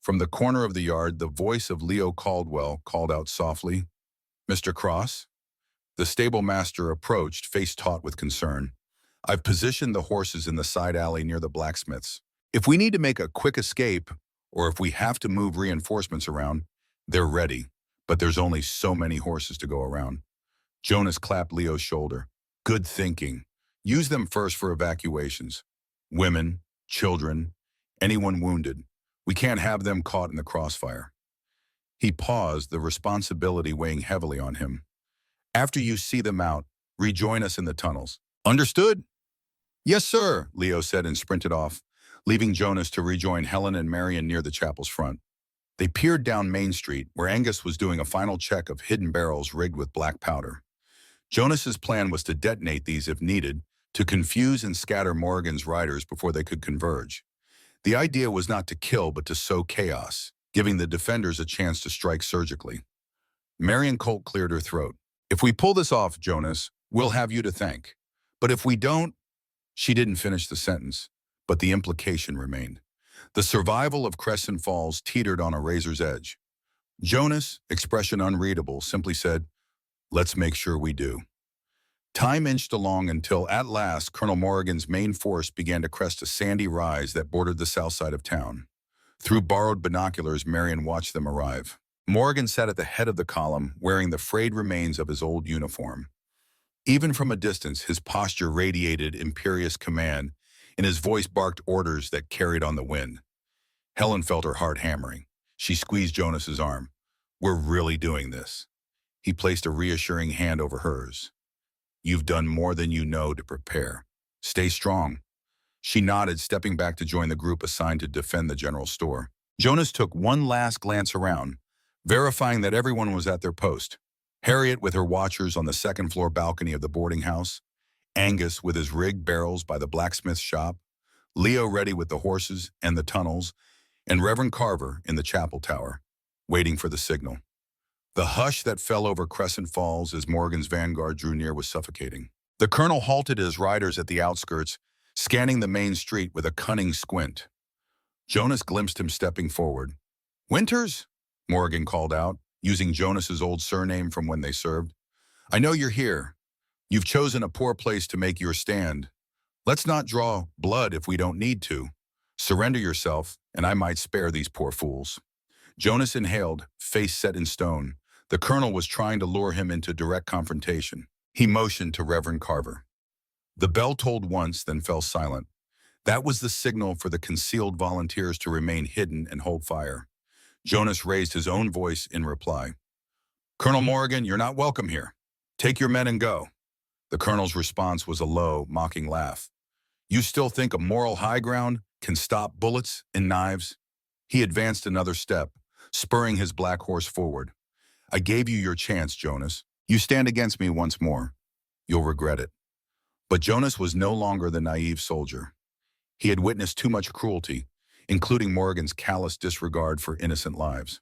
From the corner of the yard, the voice of Leo Caldwell called out softly, Mr. Cross? The stable master approached, face taut with concern. I've positioned the horses in the side alley near the blacksmiths. If we need to make a quick escape, or if we have to move reinforcements around, they're ready, but there's only so many horses to go around. Jonas clapped Leo's shoulder. Good thinking. Use them first for evacuations. Women, children, anyone wounded. We can't have them caught in the crossfire. He paused, the responsibility weighing heavily on him. After you see them out, rejoin us in the tunnels. Understood? Yes, sir, Leo said and sprinted off, leaving Jonas to rejoin Helen and Marion near the chapel's front. They peered down Main Street, where Angus was doing a final check of hidden barrels rigged with black powder. Jonas's plan was to detonate these if needed, to confuse and scatter Morgan's riders before they could converge. The idea was not to kill, but to sow chaos, giving the defenders a chance to strike surgically. Marion Colt cleared her throat. If we pull this off, Jonas, we'll have you to thank. But if we don't, she didn't finish the sentence, but the implication remained. The survival of Crescent Falls teetered on a razor's edge. Jonas, expression unreadable, simply said, let's make sure we do. Time inched along until, at last, Colonel Morgan's main force began to crest a sandy rise that bordered the south side of town. Through borrowed binoculars, Marion watched them arrive. Morgan sat at the head of the column, wearing the frayed remains of his old uniform. Even from a distance, his posture radiated imperious command, and his voice barked orders that carried on the wind. Helen felt her heart hammering. She squeezed Jonas's arm. We're really doing this. He placed a reassuring hand over hers. You've done more than you know to prepare. Stay strong. She nodded, stepping back to join the group assigned to defend the general store. Jonas took one last glance around, verifying that everyone was at their post. Harriet with her watchers on the second-floor balcony of the boarding house, Angus with his rigged barrels by the blacksmith's shop, Leo ready with the horses and the tunnels, and Reverend Carver in the chapel tower, waiting for the signal. The hush that fell over Crescent Falls as Morgan's vanguard drew near was suffocating. The colonel halted his riders at the outskirts, scanning the main street with a cunning squint. Jonas glimpsed him stepping forward. Winters? Morgan called out, using Jonas's old surname from when they served. I know you're here. You've chosen a poor place to make your stand. Let's not draw blood if we don't need to. Surrender yourself, and I might spare these poor fools. Jonas inhaled, face set in stone. The colonel was trying to lure him into direct confrontation. He motioned to Reverend Carver. The bell tolled once, then fell silent. That was the signal for the concealed volunteers to remain hidden and hold fire. Jonas raised his own voice in reply. Colonel Morgan, you're not welcome here. Take your men and go. The colonel's response was a low, mocking laugh. You still think a moral high ground can stop bullets and knives? He advanced another step, spurring his black horse forward. I gave you your chance, Jonas. You stand against me once more. You'll regret it. But Jonas was no longer the naive soldier. He had witnessed too much cruelty, including Morgan's callous disregard for innocent lives.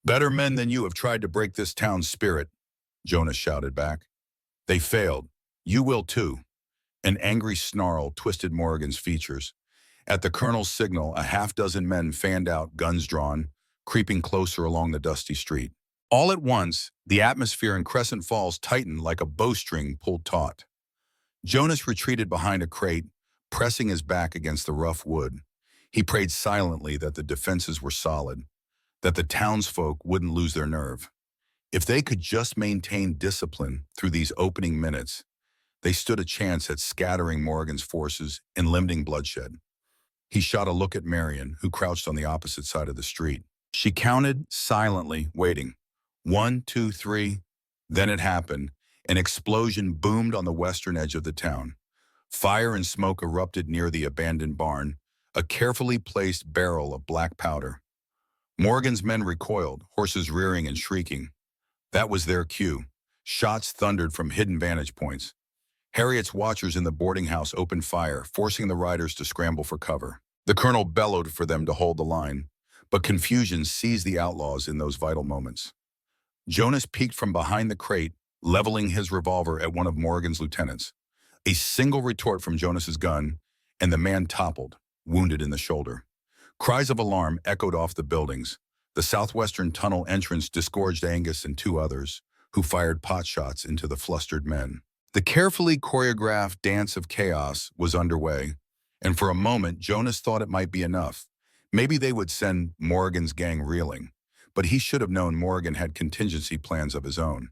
Better men than you have tried to break this town's spirit, Jonas shouted back. They failed. You will too. An angry snarl twisted Morgan's features. At the colonel's signal, a half-dozen men fanned out, guns drawn, creeping closer along the dusty street. All at once, the atmosphere in Crescent Falls tightened like a bowstring pulled taut. Jonas retreated behind a crate, pressing his back against the rough wood. He prayed silently that the defenses were solid, that the townsfolk wouldn't lose their nerve. If they could just maintain discipline through these opening minutes, they stood a chance at scattering Morgan's forces and limiting bloodshed. He shot a look at Marion, who crouched on the opposite side of the street. She counted silently, waiting. 1, 2, 3. Then it happened. An explosion boomed on the western edge of the town. Fire and smoke erupted near the abandoned barn, a carefully placed barrel of black powder. Morgan's men recoiled, horses rearing and shrieking. That was their cue. Shots thundered from hidden vantage points. Harriet's watchers in the boarding house opened fire, forcing the riders to scramble for cover. The colonel bellowed for them to hold the line, but confusion seized the outlaws in those vital moments. Jonas peeked from behind the crate, leveling his revolver at one of Morgan's lieutenants. A single retort from Jonas's gun, and the man toppled, wounded in the shoulder. Cries of alarm echoed off the buildings. The southwestern tunnel entrance disgorged Angus and two others, who fired potshots into the flustered men. The carefully choreographed dance of chaos was underway, and for a moment Jonas thought it might be enough. Maybe they would send Morgan's gang reeling, but he should have known Morgan had contingency plans of his own.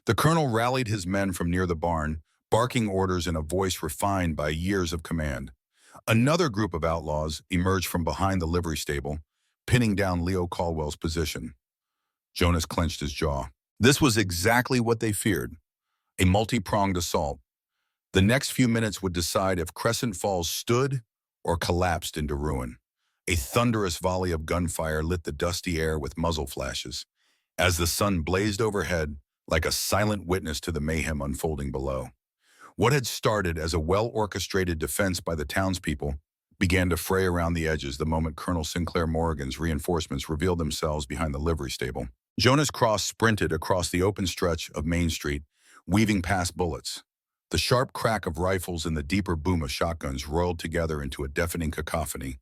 The colonel rallied his men from near the barn, barking orders in a voice refined by years of command. Another group of outlaws emerged from behind the livery stable, pinning down Leo Caldwell's position. Jonas clenched his jaw. This was exactly what they feared, a multi-pronged assault. The next few minutes would decide if Crescent Falls stood or collapsed into ruin. A thunderous volley of gunfire lit the dusty air with muzzle flashes, as the sun blazed overhead like a silent witness to the mayhem unfolding below. What had started as a well-orchestrated defense by the townspeople began to fray around the edges the moment Colonel Sinclair Morgan's reinforcements revealed themselves behind the livery stable. Jonas Cross sprinted across the open stretch of Main Street, weaving past bullets. The sharp crack of rifles and the deeper boom of shotguns roiled together into a deafening cacophony.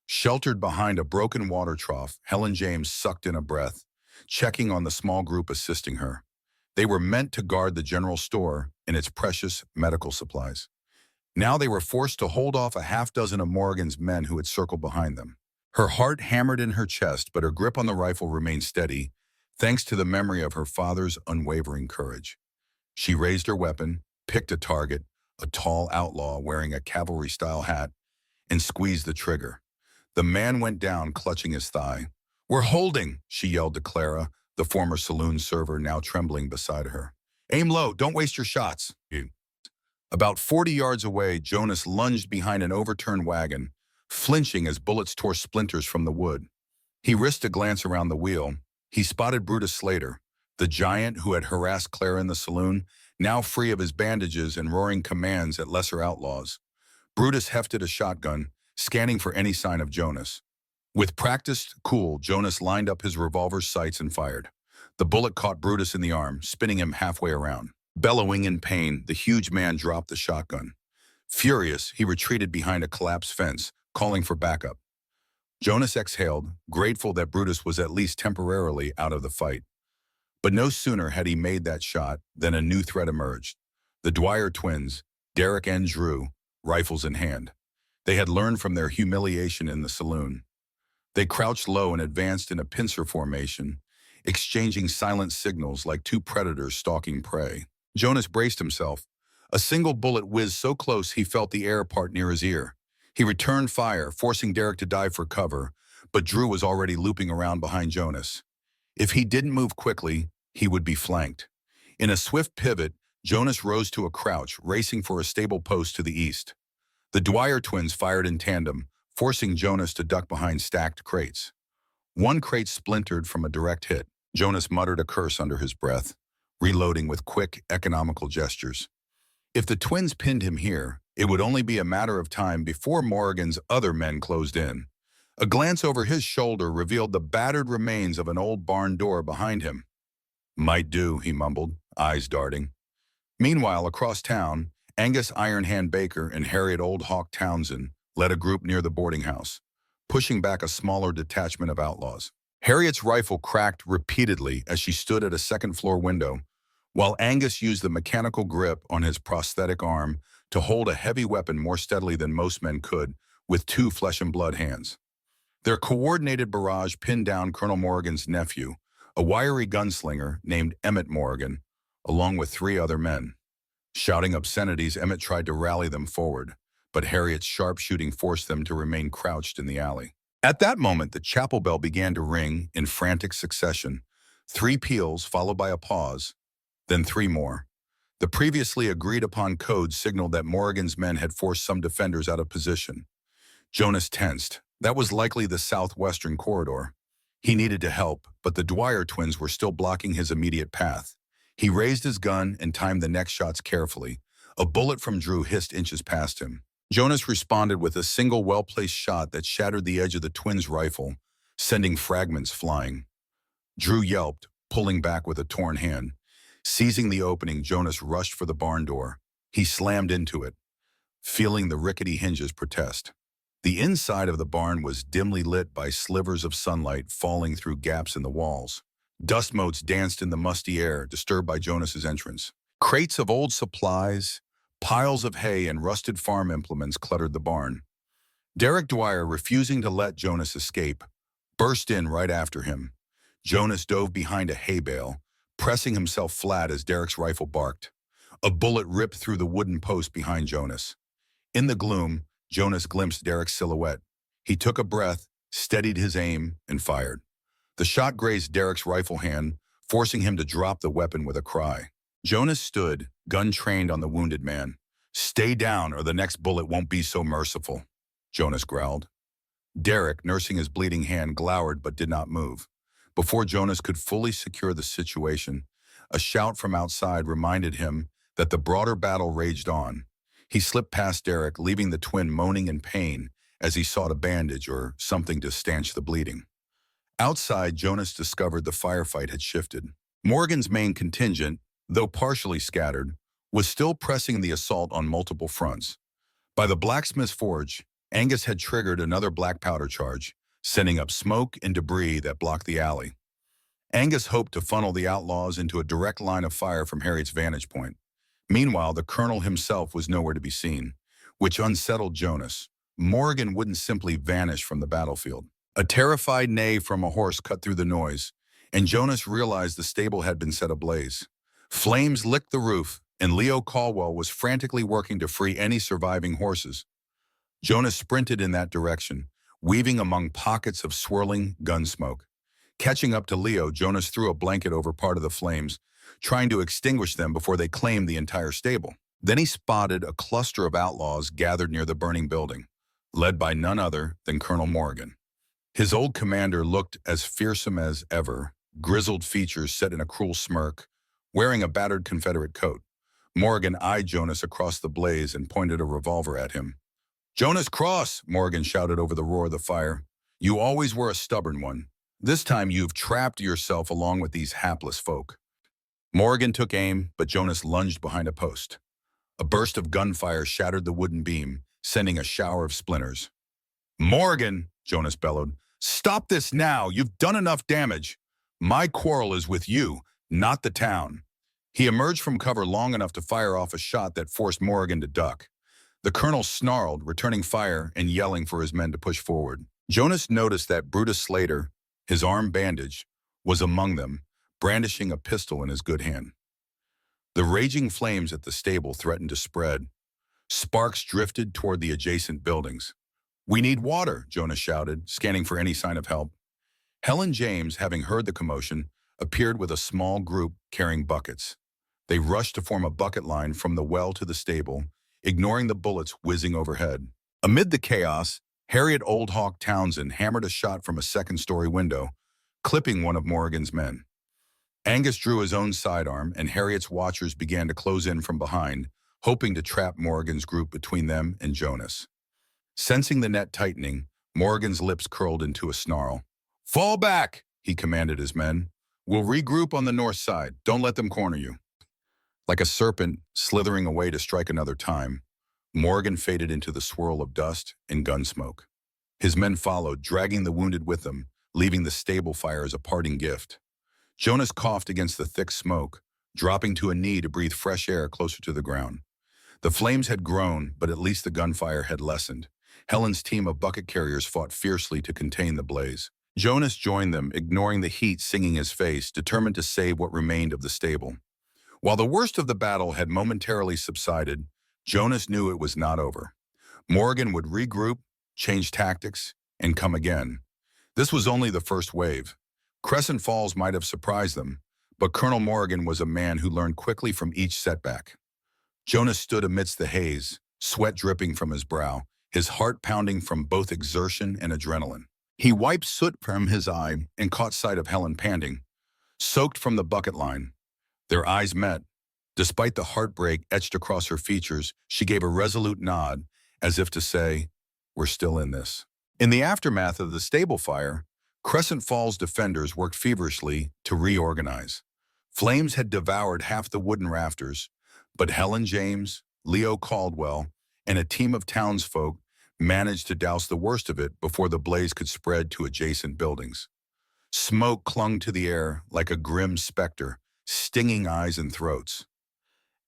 Sheltered behind a broken water trough, Helen James sucked in a breath, checking on the small group assisting her. They were meant to guard the general store and its precious medical supplies. Now they were forced to hold off a half-dozen of Morgan's men who had circled behind them. Her heart hammered in her chest, but her grip on the rifle remained steady, thanks to the memory of her father's unwavering courage. She raised her weapon, picked a target, a tall outlaw wearing a cavalry-style hat, and squeezed the trigger. The man went down, clutching his thigh. "We're holding," she yelled to Clara, the former saloon server now trembling beside her. "Aim low, don't waste your shots." About 40 yards away, Jonas lunged behind an overturned wagon, flinching as bullets tore splinters from the wood. He risked a glance around the wheel. He spotted Brutus Slater, the giant who had harassed Clara in the saloon, now free of his bandages and roaring commands at lesser outlaws. Brutus hefted a shotgun, scanning for any sign of Jonas. With practiced cool, Jonas lined up his revolver's sights and fired. The bullet caught Brutus in the arm, spinning him halfway around. Bellowing in pain, the huge man dropped the shotgun. Furious, he retreated behind a collapsed fence, calling for backup. Jonas exhaled, grateful that Brutus was at least temporarily out of the fight. But no sooner had he made that shot than a new threat emerged. The Dwyer twins, Derek and Drew, rifles in hand. They had learned from their humiliation in the saloon. They crouched low and advanced in a pincer formation, exchanging silent signals like two predators stalking prey. Jonas braced himself. A single bullet whizzed so close he felt the air part near his ear. He returned fire, forcing Derek to dive for cover, but Drew was already looping around behind Jonas. If he didn't move quickly, he would be flanked. In a swift pivot, Jonas rose to a crouch, racing for a stable post to the east. The Dwyer twins fired in tandem, forcing Jonas to duck behind stacked crates. One crate splintered from a direct hit. Jonas muttered a curse under his breath, reloading with quick, economical gestures. If the twins pinned him here, it would only be a matter of time before Morgan's other men closed in. A glance over his shoulder revealed the battered remains of an old barn door behind him. "Might do," he mumbled, eyes darting. Meanwhile, across town, Angus Iron Hand Baker and Harriet Old Hawk Townsend led a group near the boarding house, pushing back a smaller detachment of outlaws. Harriet's rifle cracked repeatedly as she stood at a second-floor window, while Angus used the mechanical grip on his prosthetic arm to hold a heavy weapon more steadily than most men could, with two flesh-and-blood hands. Their coordinated barrage pinned down Colonel Morgan's nephew, a wiry gunslinger named Emmett Morgan, along with three other men. Shouting obscenities, Emmett tried to rally them forward, but Harriet's sharpshooting forced them to remain crouched in the alley. At that moment, the chapel bell began to ring in frantic succession. 3 peals, followed by a pause, then 3 more. The previously agreed-upon code signaled that Morgan's men had forced some defenders out of position. Jonas tensed. That was likely the southwestern corridor. He needed to help, but the Dwyer twins were still blocking his immediate path. He raised his gun and timed the next shots carefully, A bullet from Drew hissed inches past him. Jonas responded with a single well-placed shot that shattered the edge of the twins' rifle, sending fragments flying. Drew yelped, pulling back with a torn hand. Seizing the opening, Jonas rushed for the barn door. He slammed into it, feeling the rickety hinges protest. The inside of the barn was dimly lit by slivers of sunlight falling through gaps in the walls. Dust motes danced in the musty air, disturbed by Jonas's entrance. Crates of old supplies, piles of hay, and rusted farm implements cluttered the barn. Derek Dwyer, refusing to let Jonas escape, burst in right after him. Jonas dove behind a hay bale, pressing himself flat as Derek's rifle barked. A bullet ripped through the wooden post behind Jonas. In the gloom, Jonas glimpsed Derek's silhouette. He took a breath, steadied his aim, and fired. The shot grazed Derek's rifle hand, forcing him to drop the weapon with a cry. Jonas stood, gun trained on the wounded man. "Stay down or the next bullet won't be so merciful," Jonas growled. Derek, nursing his bleeding hand, glowered but did not move. Before Jonas could fully secure the situation, a shout from outside reminded him that the broader battle raged on. He slipped past Derek, leaving the twin moaning in pain as he sought a bandage or something to stanch the bleeding. Outside, Jonas discovered the firefight had shifted. Morgan's main contingent, though partially scattered, was still pressing the assault on multiple fronts. By the blacksmith's forge, Angus had triggered another black powder charge, sending up smoke and debris that blocked the alley. Angus hoped to funnel the outlaws into a direct line of fire from Harriet's vantage point. Meanwhile, the colonel himself was nowhere to be seen, which unsettled Jonas. Morgan wouldn't simply vanish from the battlefield. A terrified neigh from a horse cut through the noise, and Jonas realized the stable had been set ablaze. Flames licked the roof, and Leo Caldwell was frantically working to free any surviving horses. Jonas sprinted in that direction, weaving among pockets of swirling gun smoke. Catching up to Leo, Jonas threw a blanket over part of the flames, trying to extinguish them before they claimed the entire stable. Then he spotted a cluster of outlaws gathered near the burning building, led by none other than Colonel Morgan. His old commander looked as fearsome as ever, grizzled features set in a cruel smirk, wearing a battered Confederate coat. Morgan eyed Jonas across the blaze and pointed a revolver at him. "Jonas Cross," Morgan shouted over the roar of the fire. "You always were a stubborn one. This time you've trapped yourself along with these hapless folk." Morgan took aim, but Jonas lunged behind a post. A burst of gunfire shattered the wooden beam, sending a shower of splinters. "Morgan," Jonas bellowed, "stop this now. You've done enough damage. My quarrel is with you, not the town." He emerged from cover long enough to fire off a shot that forced Morgan to duck. The colonel snarled, returning fire and yelling for his men to push forward. Jonas noticed that Brutus Slater, his arm bandaged, was among them, brandishing a pistol in his good hand. The raging flames at the stable threatened to spread. Sparks drifted toward the adjacent buildings. "We need water," Jonas shouted, scanning for any sign of help. Helen James, having heard the commotion, appeared with a small group carrying buckets. They rushed to form a bucket line from the well to the stable, ignoring the bullets whizzing overhead. Amid the chaos, Harriet Old Hawk Townsend hammered a shot from a second-story window, clipping one of Morgan's men. Angus drew his own sidearm, and Harriet's watchers began to close in from behind, hoping to trap Morgan's group between them and Jonas. Sensing the net tightening, Morgan's lips curled into a snarl. "Fall back," he commanded his men. "We'll regroup on the north side. Don't let them corner you." Like a serpent slithering away to strike another time, Morgan faded into the swirl of dust and gun smoke. His men followed, dragging the wounded with them, leaving the stable fire as a parting gift. Jonas coughed against the thick smoke, dropping to a knee to breathe fresh air closer to the ground. The flames had grown, but at least the gunfire had lessened. Helen's team of bucket carriers fought fiercely to contain the blaze. Jonas joined them, ignoring the heat singing his face, determined to save what remained of the stable. While the worst of the battle had momentarily subsided, Jonas knew it was not over. Morgan would regroup, change tactics, and come again. This was only the first wave. Crescent Falls might have surprised them, but Colonel Morgan was a man who learned quickly from each setback. Jonas stood amidst the haze, sweat dripping from his brow, his heart pounding from both exertion and adrenaline. He wiped soot from his eye and caught sight of Helen panting, soaked from the bucket line. Their eyes met, Despite the heartbreak etched across her features, she gave a resolute nod, as if to say, "We're still in this." In the aftermath of the stable fire, Crescent Falls defenders worked feverishly to reorganize. Flames had devoured half the wooden rafters, but Helen James, Leo Caldwell, and a team of townsfolk managed to douse the worst of it before the blaze could spread to adjacent buildings. Smoke clung to the air like a grim specter, stinging eyes and throats.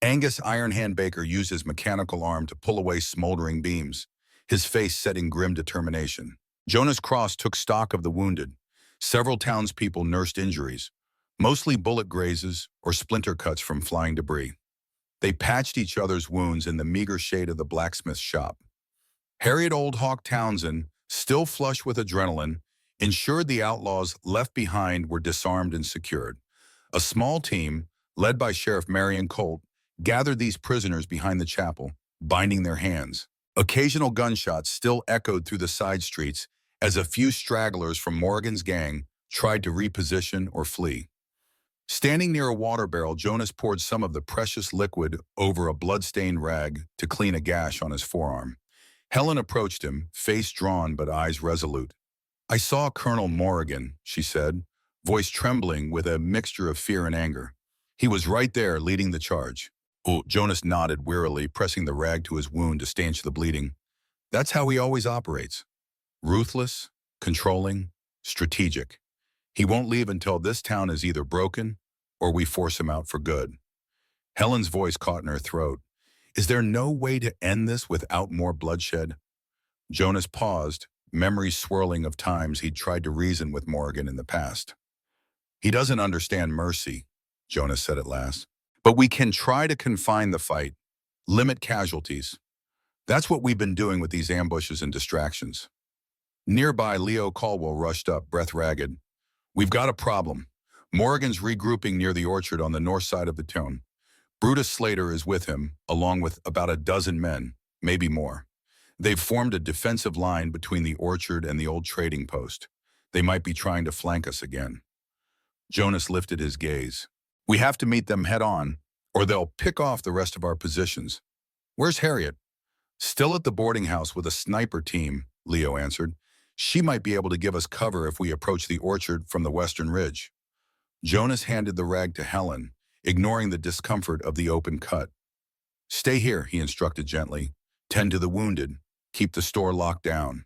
Angus Iron Hand Baker used his mechanical arm to pull away smoldering beams, his face set in grim determination. Jonas Cross took stock of the wounded. Several townspeople nursed injuries, mostly bullet grazes or splinter cuts from flying debris. They patched each other's wounds in the meager shade of the blacksmith's shop. Harriet Old Hawk Townsend, still flush with adrenaline, ensured the outlaws left behind were disarmed and secured. A small team, led by Sheriff Marion Colt, gathered these prisoners behind the chapel, binding their hands. Occasional gunshots still echoed through the side streets as a few stragglers from Morgan's gang tried to reposition or flee. Standing near a water barrel, Jonas poured some of the precious liquid over a blood-stained rag to clean a gash on his forearm. Helen approached him, face drawn but eyes resolute. "I saw Colonel Morgan," she said, voice trembling with a mixture of fear and anger. "He was right there leading the charge." Oh, Jonas nodded wearily, pressing the rag to his wound to stanch the bleeding. "That's how he always operates. Ruthless, controlling, strategic. He won't leave until this town is either broken or we force him out for good." Helen's voice caught in her throat. "Is there no way to end this without more bloodshed?" Jonas paused, memories swirling of times he'd tried to reason with Morgan in the past. "He doesn't understand mercy," Jonas said at last. "But we can try to confine the fight, limit casualties. That's what we've been doing with these ambushes and distractions." Nearby, Leo Caldwell rushed up, breath ragged. "We've got a problem. Morgan's regrouping near the orchard on the north side of the town. Brutus Slater is with him, along with about a dozen men, maybe more. They've formed a defensive line between the orchard and the old trading post. They might be trying to flank us again." Jonas lifted his gaze. "We have to meet them head on, or they'll pick off the rest of our positions." "Where's Harriet?" "Still at the boarding house with a sniper team," Leo answered. "She might be able to give us cover if we approach the orchard from the western ridge." Jonas handed the rag to Helen, ignoring the discomfort of the open cut. "Stay here," he instructed gently. "Tend to the wounded. Keep the store locked down.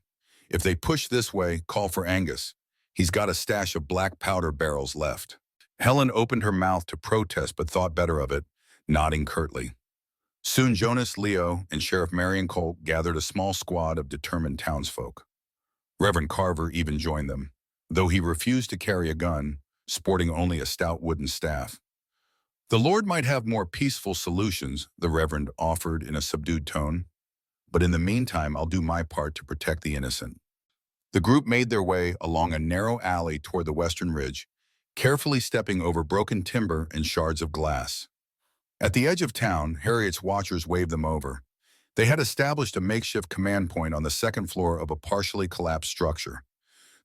If they push this way, call for Angus. He's got a stash of black powder barrels left." Helen opened her mouth to protest but thought better of it, nodding curtly. Soon Jonas, Leo, and Sheriff Marion Colt gathered a small squad of determined townsfolk. Reverend Carver even joined them, though he refused to carry a gun, sporting only a stout wooden staff. "The Lord might have more peaceful solutions," the Reverend offered in a subdued tone. "But in the meantime, I'll do my part to protect the innocent." The group made their way along a narrow alley toward the western ridge, carefully stepping over broken timber and shards of glass. At the edge of town, Harriet's watchers waved them over. They had established a makeshift command point on the second floor of a partially collapsed structure.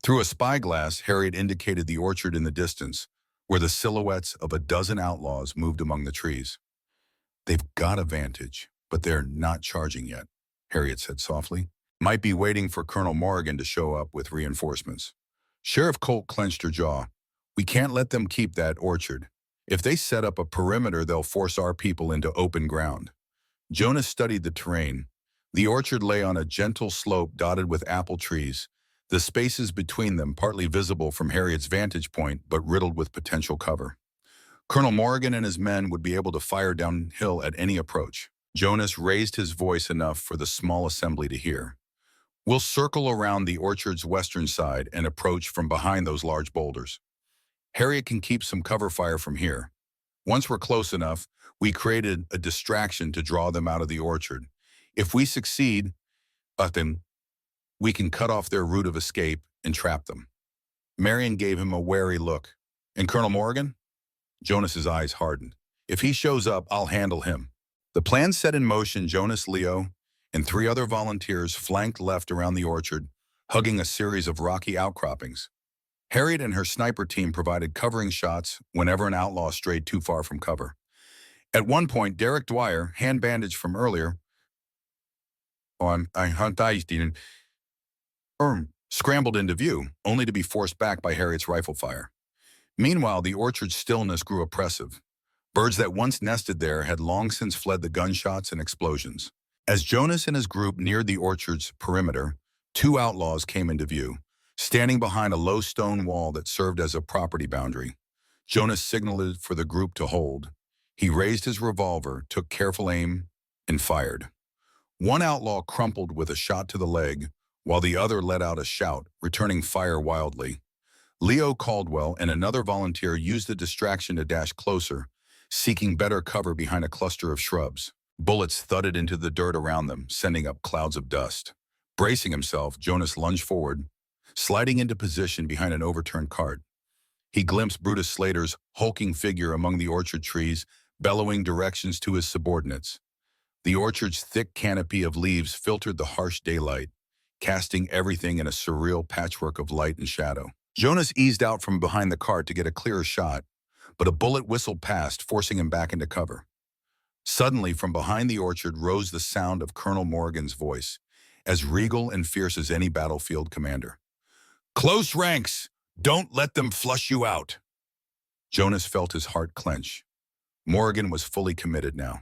Through a spyglass, Harriet indicated the orchard in the distance, where the silhouettes of a dozen outlaws moved among the trees. "They've got a vantage, but they're not charging yet," Harriet said softly. "Might be waiting for Colonel Morgan to show up with reinforcements." Sheriff Colt clenched her jaw. "We can't let them keep that orchard. If they set up a perimeter, they'll force our people into open ground." Jonas studied the terrain. The orchard lay on a gentle slope dotted with apple trees, the spaces between them partly visible from Harriet's vantage point but riddled with potential cover. Colonel Morgan and his men would be able to fire downhill at any approach. Jonas raised his voice enough for the small assembly to hear. "We'll circle around the orchard's western side and approach from behind those large boulders. Harriet can keep some cover fire from here. Once we're close enough, we created a distraction to draw them out of the orchard. If we succeed, then we can cut off their route of escape and trap them." Marion gave him a wary look. "And Colonel Morgan?" Jonas's eyes hardened. "If he shows up, I'll handle him." The plan set in motion, Jonas, Leo, and 3 other volunteers flanked left around the orchard, hugging a series of rocky outcroppings. Harriet and her sniper team provided covering shots whenever an outlaw strayed too far from cover. At one point, Derek Dwyer, hand bandaged from earlier, scrambled into view, only to be forced back by Harriet's rifle fire. Meanwhile, the orchard's stillness grew oppressive. Birds that once nested there had long since fled the gunshots and explosions. As Jonas and his group neared the orchard's perimeter, two outlaws came into view, standing behind a low stone wall that served as a property boundary. Jonas signaled for the group to hold. He raised his revolver, took careful aim, and fired. One outlaw crumpled with a shot to the leg, while the other let out a shout, returning fire wildly. Leo Caldwell and another volunteer used the distraction to dash closer, seeking better cover behind a cluster of shrubs. Bullets thudded into the dirt around them, sending up clouds of dust. Bracing himself, Jonas lunged forward, sliding into position behind an overturned cart. He glimpsed Brutus Slater's hulking figure among the orchard trees, bellowing directions to his subordinates. The orchard's thick canopy of leaves filtered the harsh daylight, casting everything in a surreal patchwork of light and shadow. Jonas eased out from behind the cart to get a clearer shot, but a bullet whistled past, forcing him back into cover. Suddenly, from behind the orchard rose the sound of Colonel Morgan's voice, as regal and fierce as any battlefield commander. "Close ranks! Don't let them flush you out!" Jonas felt his heart clench. Morgan was fully committed now.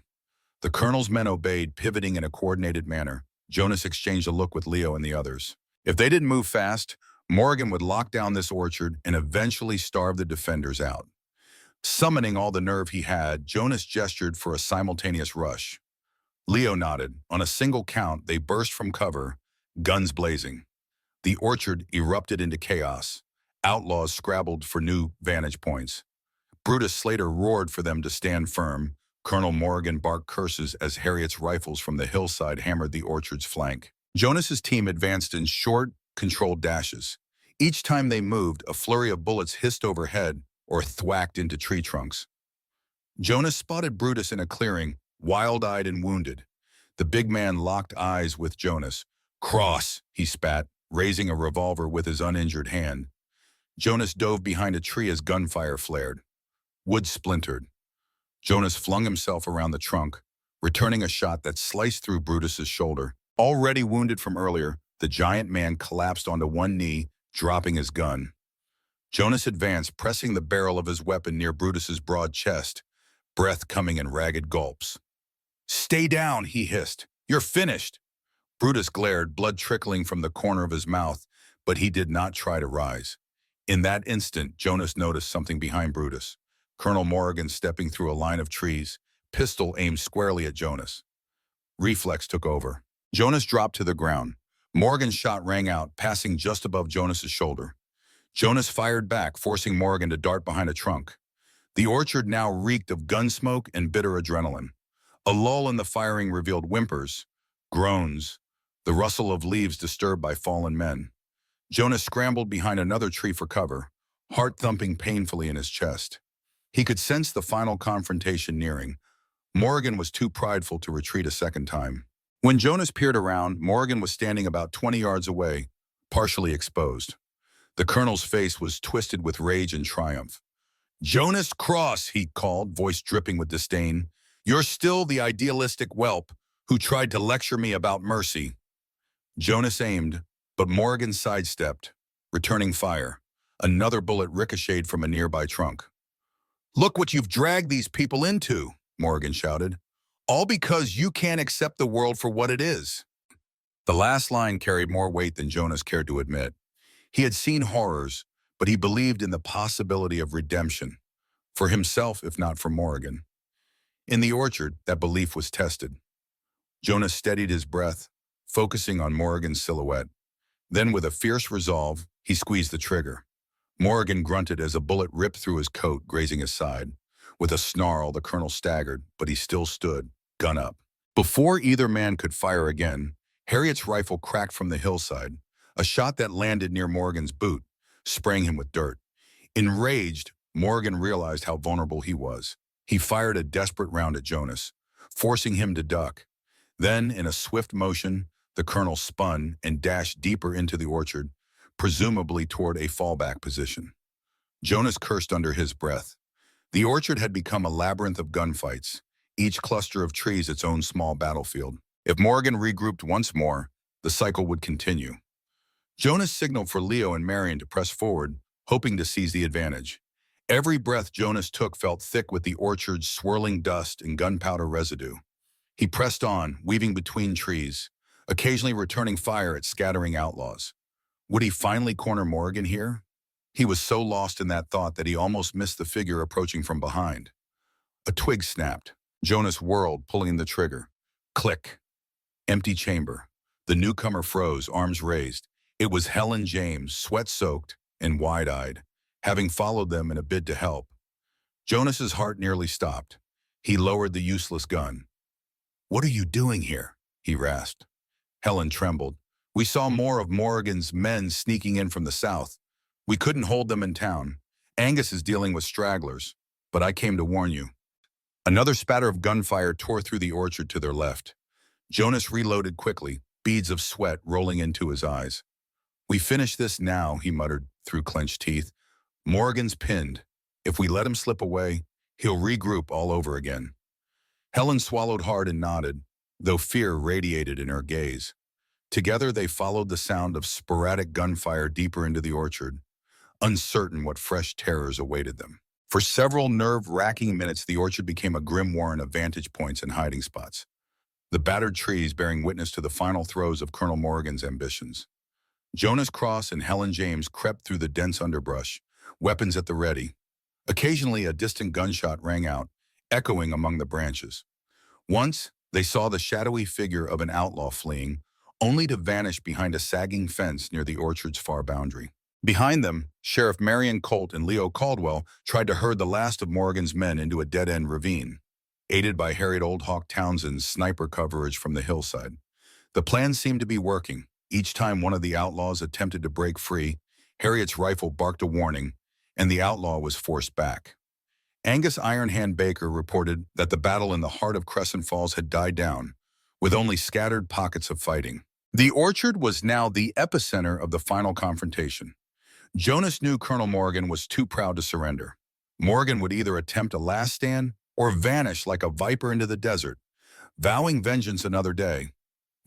The colonel's men obeyed, pivoting in a coordinated manner. Jonas exchanged a look with Leo and the others. If they didn't move fast, Morgan would lock down this orchard and eventually starve the defenders out. Summoning all the nerve he had, Jonas gestured for a simultaneous rush. Leo nodded. On a single count, they burst from cover, guns blazing. The orchard erupted into chaos. Outlaws scrabbled for new vantage points. Brutus Slater roared for them to stand firm. Colonel Morgan barked curses as Harriet's rifles from the hillside hammered the orchard's flank. Jonas's team advanced in short, controlled dashes. Each time they moved, a flurry of bullets hissed overhead or thwacked into tree trunks. Jonas spotted Brutus in a clearing, wild-eyed and wounded. The big man locked eyes with Jonas. "Cross," he spat, raising a revolver with his uninjured hand. Jonas dove behind a tree as gunfire flared. Wood splintered. Jonas flung himself around the trunk, returning a shot that sliced through Brutus's shoulder. Already wounded from earlier, the giant man collapsed onto one knee, dropping his gun. Jonas advanced, pressing the barrel of his weapon near Brutus's broad chest, breath coming in ragged gulps. "Stay down," he hissed. "You're finished." Brutus glared, blood trickling from the corner of his mouth, but he did not try to rise. In that instant, Jonas noticed something behind Brutus. Colonel Morgan stepping through a line of trees, pistol aimed squarely at Jonas. Reflex took over. Jonas dropped to the ground. Morgan's shot rang out, passing just above Jonas's shoulder. Jonas fired back, forcing Morgan to dart behind a trunk. The orchard now reeked of gun smoke and bitter adrenaline. A lull in the firing revealed whimpers, groans, the rustle of leaves disturbed by fallen men. Jonas scrambled behind another tree for cover, heart thumping painfully in his chest. He could sense the final confrontation nearing. Morgan was too prideful to retreat a second time. When Jonas peered around, Morgan was standing about 20 yards away, partially exposed. The colonel's face was twisted with rage and triumph. "Jonas Cross," he called, voice dripping with disdain. "You're still the idealistic whelp who tried to lecture me about mercy." Jonas aimed, but Morgan sidestepped, returning fire. Another bullet ricocheted from a nearby trunk. "Look what you've dragged these people into," Morgan shouted. "All because you can't accept the world for what it is." The last line carried more weight than Jonas cared to admit. He had seen horrors, but he believed in the possibility of redemption, for himself if not for Morgan. In the orchard, that belief was tested. Jonas steadied his breath, focusing on Morgan's silhouette. Then, with a fierce resolve, he squeezed the trigger. Morgan grunted as a bullet ripped through his coat, grazing his side. With a snarl, the colonel staggered, but he still stood, gun up. Before either man could fire again, Harriet's rifle cracked from the hillside, a shot that landed near Morgan's boot, spraying him with dirt. Enraged, Morgan realized how vulnerable he was. He fired a desperate round at Jonas, forcing him to duck. Then, in a swift motion, the colonel spun and dashed deeper into the orchard, presumably toward a fallback position. Jonas cursed under his breath. The orchard had become a labyrinth of gunfights, each cluster of trees its own small battlefield. If Morgan regrouped once more, the cycle would continue. Jonas signaled for Leo and Marion to press forward, hoping to seize the advantage. Every breath Jonas took felt thick with the orchard's swirling dust and gunpowder residue. He pressed on, weaving between trees, occasionally returning fire at scattering outlaws. Would he finally corner Morgan here? He was so lost in that thought that he almost missed the figure approaching from behind. A twig snapped. Jonas whirled, pulling the trigger. Click. Empty chamber. The newcomer froze, arms raised. It was Helen James, sweat-soaked and wide-eyed, having followed them in a bid to help. Jonas's heart nearly stopped. He lowered the useless gun. "What are you doing here?" he rasped. Helen trembled. "We saw more of Morgan's men sneaking in from the south. We couldn't hold them in town. Angus is dealing with stragglers, but I came to warn you." Another spatter of gunfire tore through the orchard to their left. Jonas reloaded quickly, beads of sweat rolling into his eyes. "We finish this now," he muttered through clenched teeth. "Morgan's pinned. If we let him slip away, he'll regroup all over again." Helen swallowed hard and nodded, though fear radiated in her gaze. Together they followed the sound of sporadic gunfire deeper into the orchard, uncertain what fresh terrors awaited them. For several nerve-wracking minutes, the orchard became a grim warren of vantage points and hiding spots, the battered trees bearing witness to the final throes of Colonel Morgan's ambitions. Jonas Cross and Helen James crept through the dense underbrush, weapons at the ready. Occasionally, a distant gunshot rang out, echoing among the branches. Once, they saw the shadowy figure of an outlaw fleeing, only to vanish behind a sagging fence near the orchard's far boundary. Behind them, Sheriff Marion Colt and Leo Caldwell tried to herd the last of Morgan's men into a dead-end ravine, aided by Harriet Old Hawk Townsend's sniper coverage from the hillside. The plan seemed to be working. Each time one of the outlaws attempted to break free, Harriet's rifle barked a warning, and the outlaw was forced back. Angus Iron Hand Baker reported that the battle in the heart of Crescent Falls had died down, with only scattered pockets of fighting. The orchard was now the epicenter of the final confrontation. Jonas knew Colonel Morgan was too proud to surrender. Morgan would either attempt a last stand or vanish like a viper into the desert, vowing vengeance another day.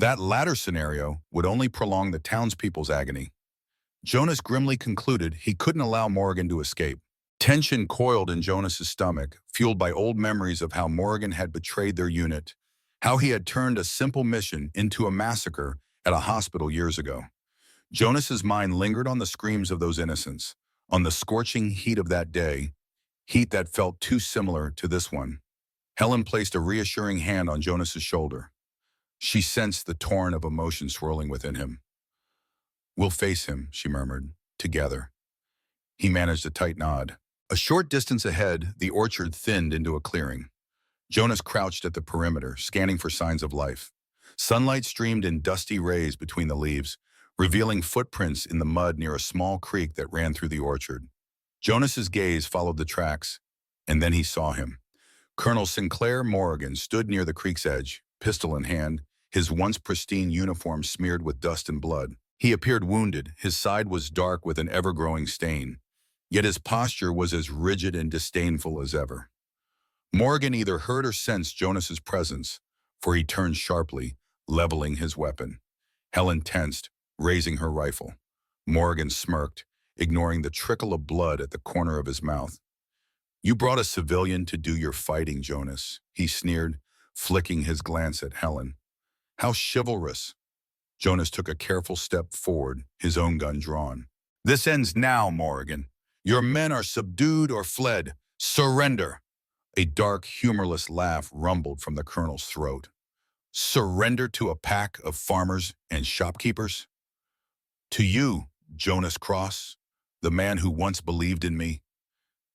That latter scenario would only prolong the townspeople's agony. Jonas grimly concluded he couldn't allow Morgan to escape. Tension coiled in Jonas's stomach, fueled by old memories of how Morgan had betrayed their unit, how he had turned a simple mission into a massacre at a hospital years ago. Jonas's mind lingered on the screams of those innocents, on the scorching heat of that day, heat that felt too similar to this one. Helen placed a reassuring hand on Jonas's shoulder. She sensed the torrent of emotion swirling within him. "We'll face him," she murmured, "together." He managed a tight nod. A short distance ahead, the orchard thinned into a clearing. Jonas crouched at the perimeter, scanning for signs of life. Sunlight streamed in dusty rays between the leaves, revealing footprints in the mud near a small creek that ran through the orchard. Jonas's gaze followed the tracks, and then he saw him. Colonel Sinclair Morgan stood near the creek's edge, pistol in hand, his once pristine uniform smeared with dust and blood. He appeared wounded, his side was dark with an ever-growing stain, yet his posture was as rigid and disdainful as ever. Morgan either heard or sensed Jonas's presence, for he turned sharply, leveling his weapon. Helen tensed, raising her rifle. Morgan smirked, ignoring the trickle of blood at the corner of his mouth. "You brought a civilian to do your fighting, Jonas," he sneered, flicking his glance at Helen. "How chivalrous." Jonas took a careful step forward, his own gun drawn. "This ends now, Morgan. Your men are subdued or fled. Surrender." A dark, humorless laugh rumbled from the colonel's throat. "Surrender to a pack of farmers and shopkeepers? To you, Jonas Cross, the man who once believed in me?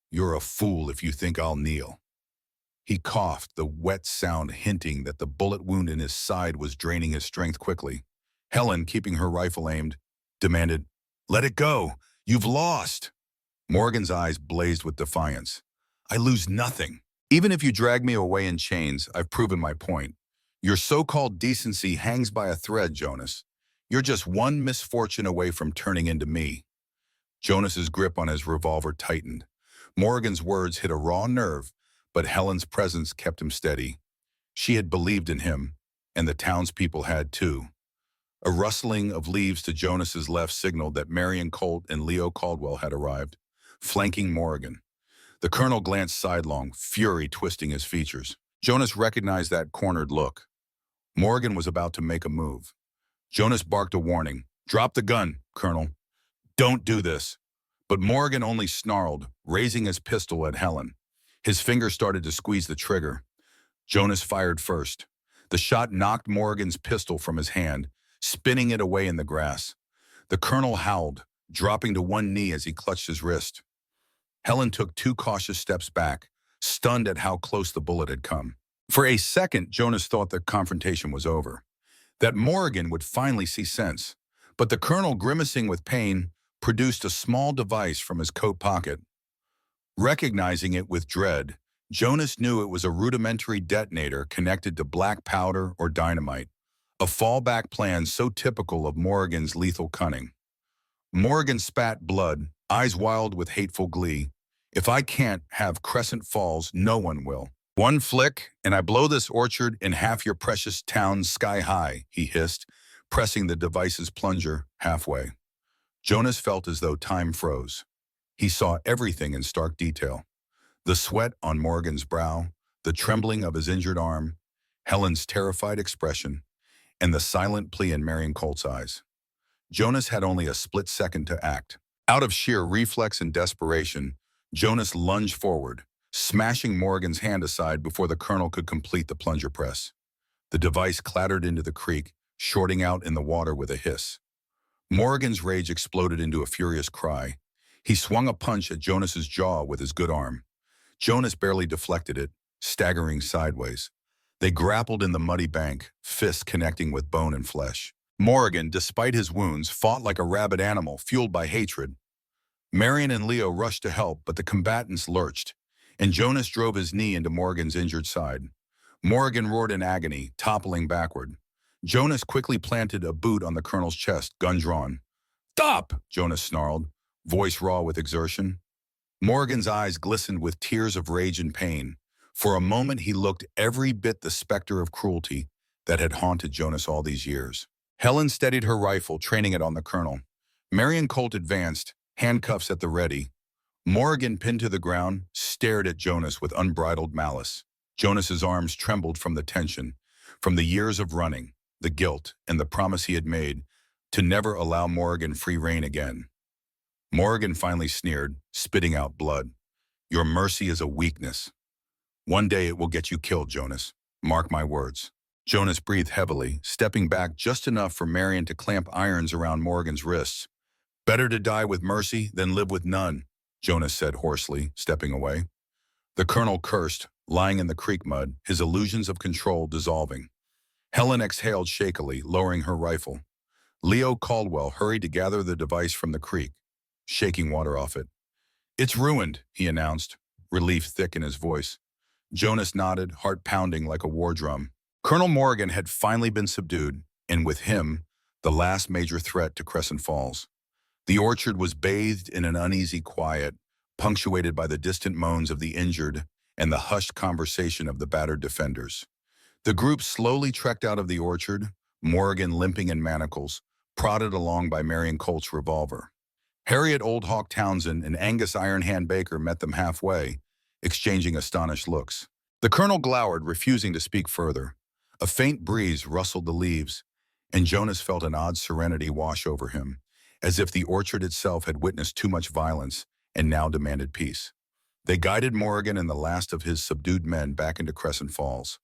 You're a fool if you think I'll kneel." He coughed, the wet sound hinting that the bullet wound in his side was draining his strength quickly. Helen, keeping her rifle aimed, demanded, "Let it go! You've lost!" Morgan's eyes blazed with defiance. "I lose nothing. Even if you drag me away in chains, I've proven my point. Your so-called decency hangs by a thread, Jonas. You're just one misfortune away from turning into me." Jonas's grip on his revolver tightened. Morgan's words hit a raw nerve, but Helen's presence kept him steady. She had believed in him, and the townspeople had too. A rustling of leaves to Jonas's left signaled that Marion Colt and Leo Caldwell had arrived, flanking Morgan. The colonel glanced sidelong, fury twisting his features. Jonas recognized that cornered look. Morgan was about to make a move. Jonas barked a warning. "Drop the gun, Colonel. Don't do this." But Morgan only snarled, raising his pistol at Helen. His finger started to squeeze the trigger. Jonas fired first. The shot knocked Morgan's pistol from his hand, spinning it away in the grass. The colonel howled, dropping to one knee as he clutched his wrist. Helen took 2 cautious steps back, stunned at how close the bullet had come. For a second, Jonas thought the confrontation was over, that Morgan would finally see sense. But the colonel, grimacing with pain, produced a small device from his coat pocket. Recognizing it with dread, Jonas knew it was a rudimentary detonator connected to black powder or dynamite, a fallback plan so typical of Morgan's lethal cunning. Morgan spat blood, eyes wild with hateful glee. "If I can't have Crescent Falls, no one will. One flick, and I blow this orchard and half your precious town sky high," he hissed, pressing the device's plunger halfway. Jonas felt as though time froze. He saw everything in stark detail. The sweat on Morgan's brow, the trembling of his injured arm, Helen's terrified expression, and the silent plea in Marion Colt's eyes. Jonas had only a split second to act. Out of sheer reflex and desperation, Jonas lunged forward, smashing Morgan's hand aside before the colonel could complete the plunger press. The device clattered into the creek, shorting out in the water with a hiss. Morgan's rage exploded into a furious cry. He swung a punch at Jonas's jaw with his good arm. Jonas barely deflected it, staggering sideways. They grappled in the muddy bank, fists connecting with bone and flesh. Morgan, despite his wounds, fought like a rabid animal, fueled by hatred. Marion and Leo rushed to help, but the combatants lurched, and Jonas drove his knee into Morgan's injured side. Morgan roared in agony, toppling backward. Jonas quickly planted a boot on the colonel's chest, gun drawn. "Stop!" Jonas snarled, voice raw with exertion. Morgan's eyes glistened with tears of rage and pain. For a moment he looked every bit the specter of cruelty that had haunted Jonas all these years. Helen steadied her rifle, training it on the colonel. Marion Colt advanced, handcuffs at the ready. Morgan, pinned to the ground, stared at Jonas with unbridled malice. Jonas's arms trembled from the tension, from the years of running, the guilt, and the promise he had made to never allow Morgan free rein again. Morgan finally sneered, spitting out blood. "Your mercy is a weakness. One day it will get you killed, Jonas. Mark my words." Jonas breathed heavily, stepping back just enough for Marion to clamp irons around Morgan's wrists. "Better to die with mercy than live with none," Jonas said hoarsely, stepping away. The colonel cursed, lying in the creek mud, his illusions of control dissolving. Helen exhaled shakily, lowering her rifle. Leo Caldwell hurried to gather the device from the creek, shaking water off it. "It's ruined," he announced, relief thick in his voice. Jonas nodded, heart pounding like a war drum. Colonel Morgan had finally been subdued, and with him, the last major threat to Crescent Falls. The orchard was bathed in an uneasy quiet, punctuated by the distant moans of the injured and the hushed conversation of the battered defenders. The group slowly trekked out of the orchard, Morgan limping in manacles, prodded along by Marion Colt's revolver. Harriet Old Hawk Townsend and Angus Ironhand Baker met them halfway, exchanging astonished looks. The colonel glowered, refusing to speak further. A faint breeze rustled the leaves, and Jonas felt an odd serenity wash over him, as if the orchard itself had witnessed too much violence and now demanded peace. They guided Morgan and the last of his subdued men back into Crescent Falls.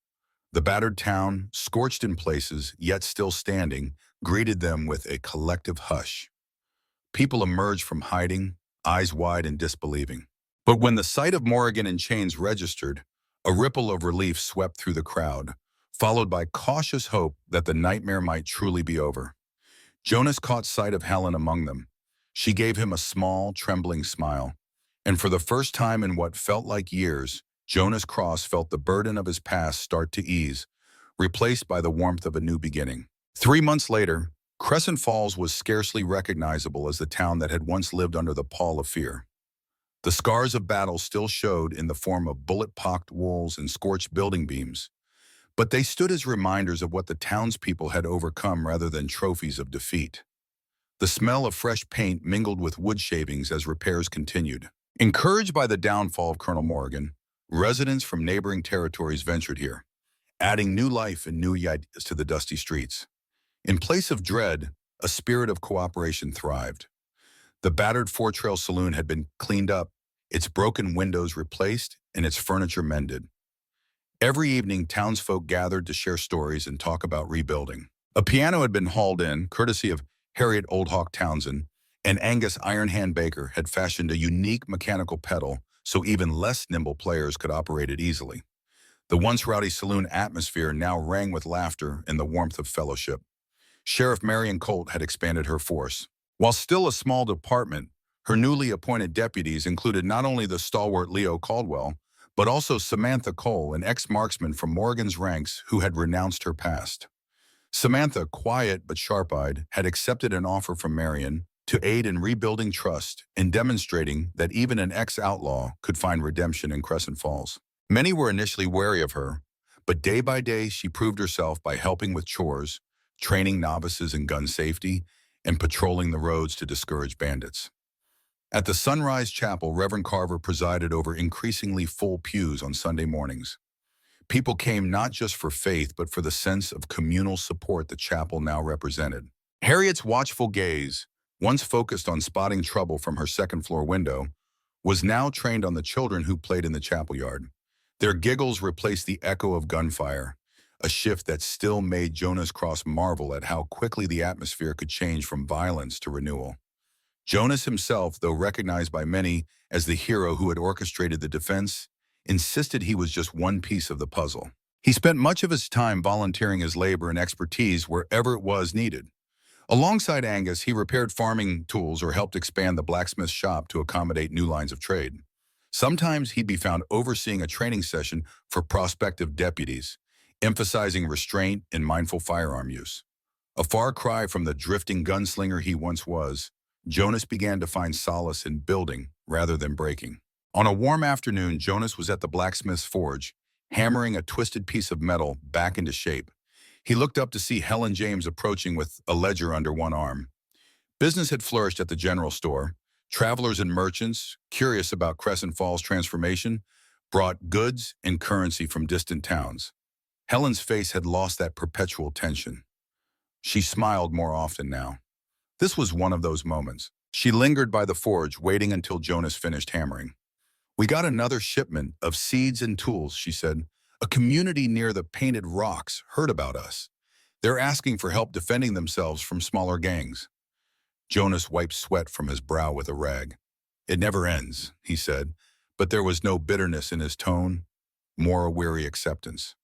The battered town, scorched in places, yet still standing, greeted them with a collective hush. People emerged from hiding, eyes wide and disbelieving. But when the sight of Morgan in chains registered, a ripple of relief swept through the crowd, followed by cautious hope that the nightmare might truly be over. Jonas caught sight of Helen among them. She gave him a small, trembling smile. And for the first time in what felt like years, Jonas Cross felt the burden of his past start to ease, replaced by the warmth of a new beginning. 3 months later, Crescent Falls was scarcely recognizable as the town that had once lived under the pall of fear. The scars of battle still showed in the form of bullet-pocked walls and scorched building beams, but they stood as reminders of what the townspeople had overcome rather than trophies of defeat. The smell of fresh paint mingled with wood shavings as repairs continued. Encouraged by the downfall of Colonel Morgan, residents from neighboring territories ventured here, adding new life and new ideas to the dusty streets. In place of dread, a spirit of cooperation thrived. The battered Four Trail Saloon had been cleaned up, its broken windows replaced, and its furniture mended. Every evening, townsfolk gathered to share stories and talk about rebuilding. A piano had been hauled in, courtesy of Harriet Oldhawk Townsend, and Angus Iron Hand Baker had fashioned a unique mechanical pedal so even less nimble players could operate it easily. The once rowdy saloon atmosphere now rang with laughter and the warmth of fellowship. Sheriff Marion Colt had expanded her force. While still a small department, her newly appointed deputies included not only the stalwart Leo Caldwell, but also Samantha Cole, an ex-marksman from Morgan's ranks who had renounced her past. Samantha, quiet but sharp-eyed, had accepted an offer from Marion to aid in rebuilding trust and demonstrating that even an ex-outlaw could find redemption in Crescent Falls. Many were initially wary of her, but day by day she proved herself by helping with chores, training novices in gun safety, and patrolling the roads to discourage bandits. At the Sunrise Chapel, Reverend Carver presided over increasingly full pews on Sunday mornings. People came not just for faith, but for the sense of communal support the chapel now represented. Harriet's watchful gaze, once focused on spotting trouble from her second-floor window, was now trained on the children who played in the chapel yard. Their giggles replaced the echo of gunfire, a shift that still made Jonas Cross marvel at how quickly the atmosphere could change from violence to renewal. Jonas himself, though recognized by many as the hero who had orchestrated the defense, insisted he was just one piece of the puzzle. He spent much of his time volunteering his labor and expertise wherever it was needed. Alongside Angus, he repaired farming tools or helped expand the blacksmith shop to accommodate new lines of trade. Sometimes he'd be found overseeing a training session for prospective deputies, emphasizing restraint and mindful firearm use. A far cry from the drifting gunslinger he once was, Jonas began to find solace in building rather than breaking. On a warm afternoon, Jonas was at the blacksmith's forge, hammering a twisted piece of metal back into shape. He looked up to see Helen James approaching with a ledger under one arm. Business had flourished at the general store. Travelers and merchants, curious about Crescent Falls' transformation, brought goods and currency from distant towns. Helen's face had lost that perpetual tension. She smiled more often now. This was one of those moments. She lingered by the forge, waiting until Jonas finished hammering. "We got another shipment of seeds and tools," she said. "A community near the Painted Rocks heard about us. They're asking for help defending themselves from smaller gangs." Jonas wiped sweat from his brow with a rag. "It never ends," he said, but there was no bitterness in his tone, more a weary acceptance.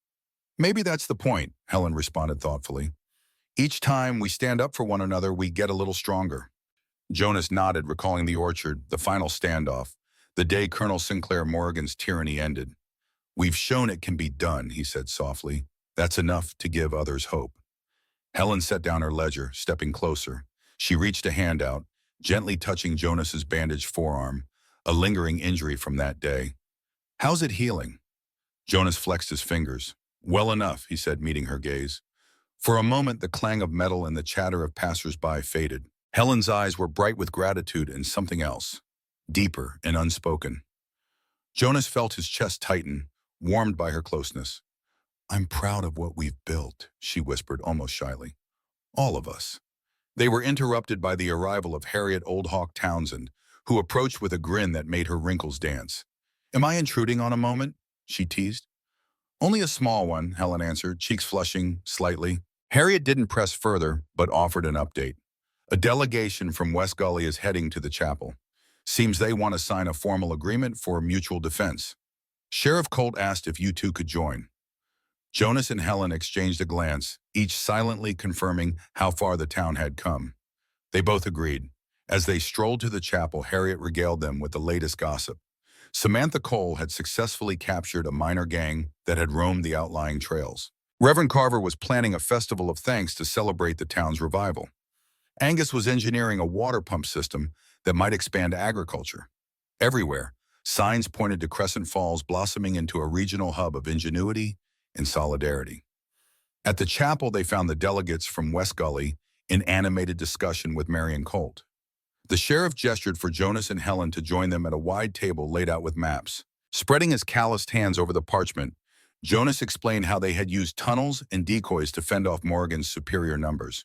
"Maybe that's the point," Helen responded thoughtfully. "Each time we stand up for one another, we get a little stronger." Jonas nodded, recalling the orchard, the final standoff, the day Colonel Sinclair Morgan's tyranny ended. "We've shown it can be done," he said softly. "That's enough to give others hope." Helen set down her ledger, stepping closer. She reached a hand out, gently touching Jonas's bandaged forearm, a lingering injury from that day. "How's it healing?" Jonas flexed his fingers. "Well enough," he said, meeting her gaze. For a moment, the clang of metal and the chatter of passers-by faded. Helen's eyes were bright with gratitude and something else, deeper and unspoken. Jonas felt his chest tighten, warmed by her closeness. "I'm proud of what we've built," she whispered almost shyly. "All of us." They were interrupted by the arrival of Harriet Oldhawk Townsend, who approached with a grin that made her wrinkles dance. "Am I intruding on a moment?" she teased. "Only a small one," Helen answered, cheeks flushing slightly. Harriet didn't press further, but offered an update. "A delegation from West Gully is heading to the chapel. Seems they want to sign a formal agreement for mutual defense. Sheriff Colt asked if you two could join." Jonas and Helen exchanged a glance, each silently confirming how far the town had come. They both agreed. As they strolled to the chapel, Harriet regaled them with the latest gossip. Samantha Cole had successfully captured a minor gang that had roamed the outlying trails. Reverend Carver was planning a festival of thanks to celebrate the town's revival. Angus was engineering a water pump system that might expand agriculture. Everywhere, signs pointed to Crescent Falls blossoming into a regional hub of ingenuity in solidarity. At the chapel, they found the delegates from West Gully in animated discussion with Marion Colt. The sheriff gestured for Jonas and Helen to join them at a wide table laid out with maps. Spreading his calloused hands over the parchment, Jonas explained how they had used tunnels and decoys to fend off Morgan's superior numbers.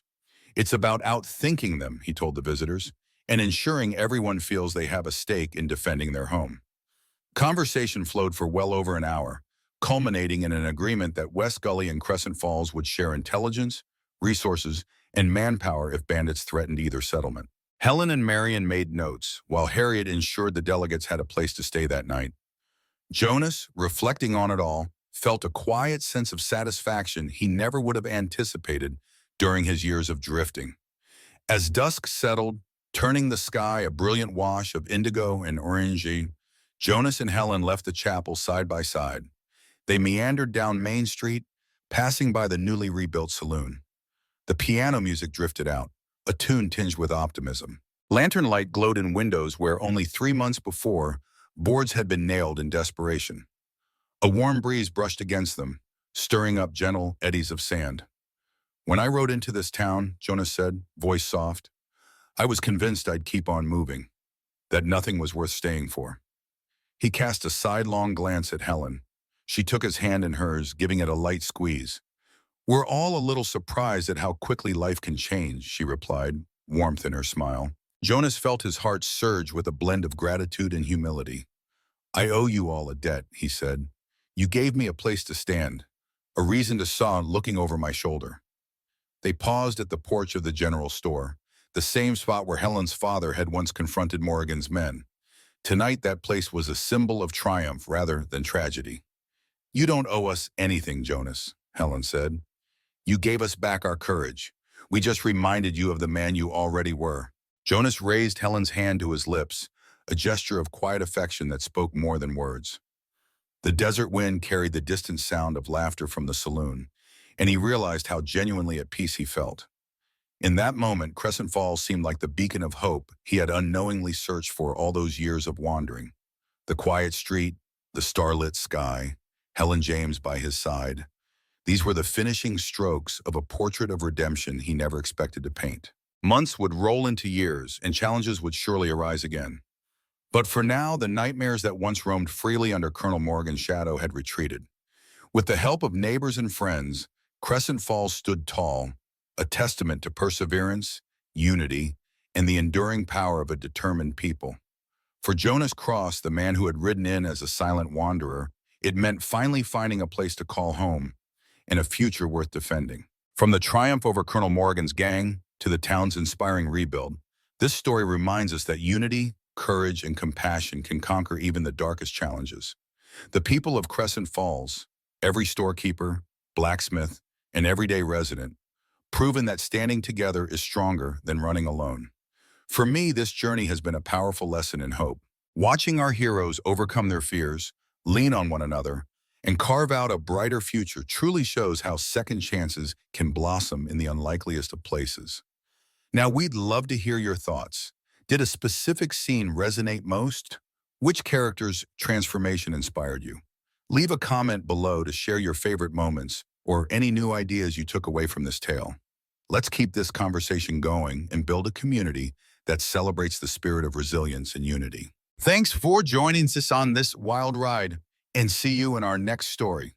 It's about outthinking them, he told the visitors, and ensuring everyone feels they have a stake in defending their home. Conversation flowed for well over an hour, culminating in an agreement that West Gully and Crescent Falls would share intelligence, resources, and manpower if bandits threatened either settlement. Helen and Marion made notes, while Harriet ensured the delegates had a place to stay that night. Jonas, reflecting on it all, felt a quiet sense of satisfaction he never would have anticipated during his years of drifting. As dusk settled, turning the sky a brilliant wash of indigo and orangey, Jonas and Helen left the chapel side by side. They meandered down Main Street, passing by the newly rebuilt saloon. The piano music drifted out, a tune tinged with optimism. Lantern light glowed in windows where only 3 months before, boards had been nailed in desperation. A warm breeze brushed against them, stirring up gentle eddies of sand. "When I rode into this town," Jonas said, voice soft, "I was convinced I'd keep on moving, that nothing was worth staying for." He cast a sidelong glance at Helen. She took his hand in hers, giving it a light squeeze. "We're all a little surprised at how quickly life can change," she replied, warmth in her smile. Jonas felt his heart surge with a blend of gratitude and humility. "I owe you all a debt," he said. "You gave me a place to stand, a reason to saw looking over my shoulder." They paused at the porch of the general store, the same spot where Helen's father had once confronted Morgan's men. Tonight, that place was a symbol of triumph rather than tragedy. "You don't owe us anything, Jonas," Helen said. "You gave us back our courage. We just reminded you of the man you already were." Jonas raised Helen's hand to his lips, a gesture of quiet affection that spoke more than words. The desert wind carried the distant sound of laughter from the saloon, and he realized how genuinely at peace he felt. In that moment, Crescent Falls seemed like the beacon of hope he had unknowingly searched for all those years of wandering. The quiet street, the starlit sky, Helen James by his side. These were the finishing strokes of a portrait of redemption he never expected to paint. Months would roll into years, and challenges would surely arise again. But for now, the nightmares that once roamed freely under Colonel Morgan's shadow had retreated. With the help of neighbors and friends, Crescent Falls stood tall, a testament to perseverance, unity, and the enduring power of a determined people. For Jonas Cross, the man who had ridden in as a silent wanderer, it meant finally finding a place to call home and a future worth defending. From the triumph over Colonel Morgan's gang to the town's inspiring rebuild, this story reminds us that unity, courage, and compassion can conquer even the darkest challenges. The people of Crescent Falls, every storekeeper, blacksmith, and everyday resident, proven that standing together is stronger than running alone. For me, this journey has been a powerful lesson in hope. Watching our heroes overcome their fears, lean on one another, and carve out a brighter future truly shows how second chances can blossom in the unlikeliest of places. Now, we'd love to hear your thoughts. Did a specific scene resonate most? Which character's transformation inspired you? Leave a comment below to share your favorite moments or any new ideas you took away from this tale. Let's keep this conversation going and build a community that celebrates the spirit of resilience and unity. Thanks for joining us on this wild ride, and see you in our next story.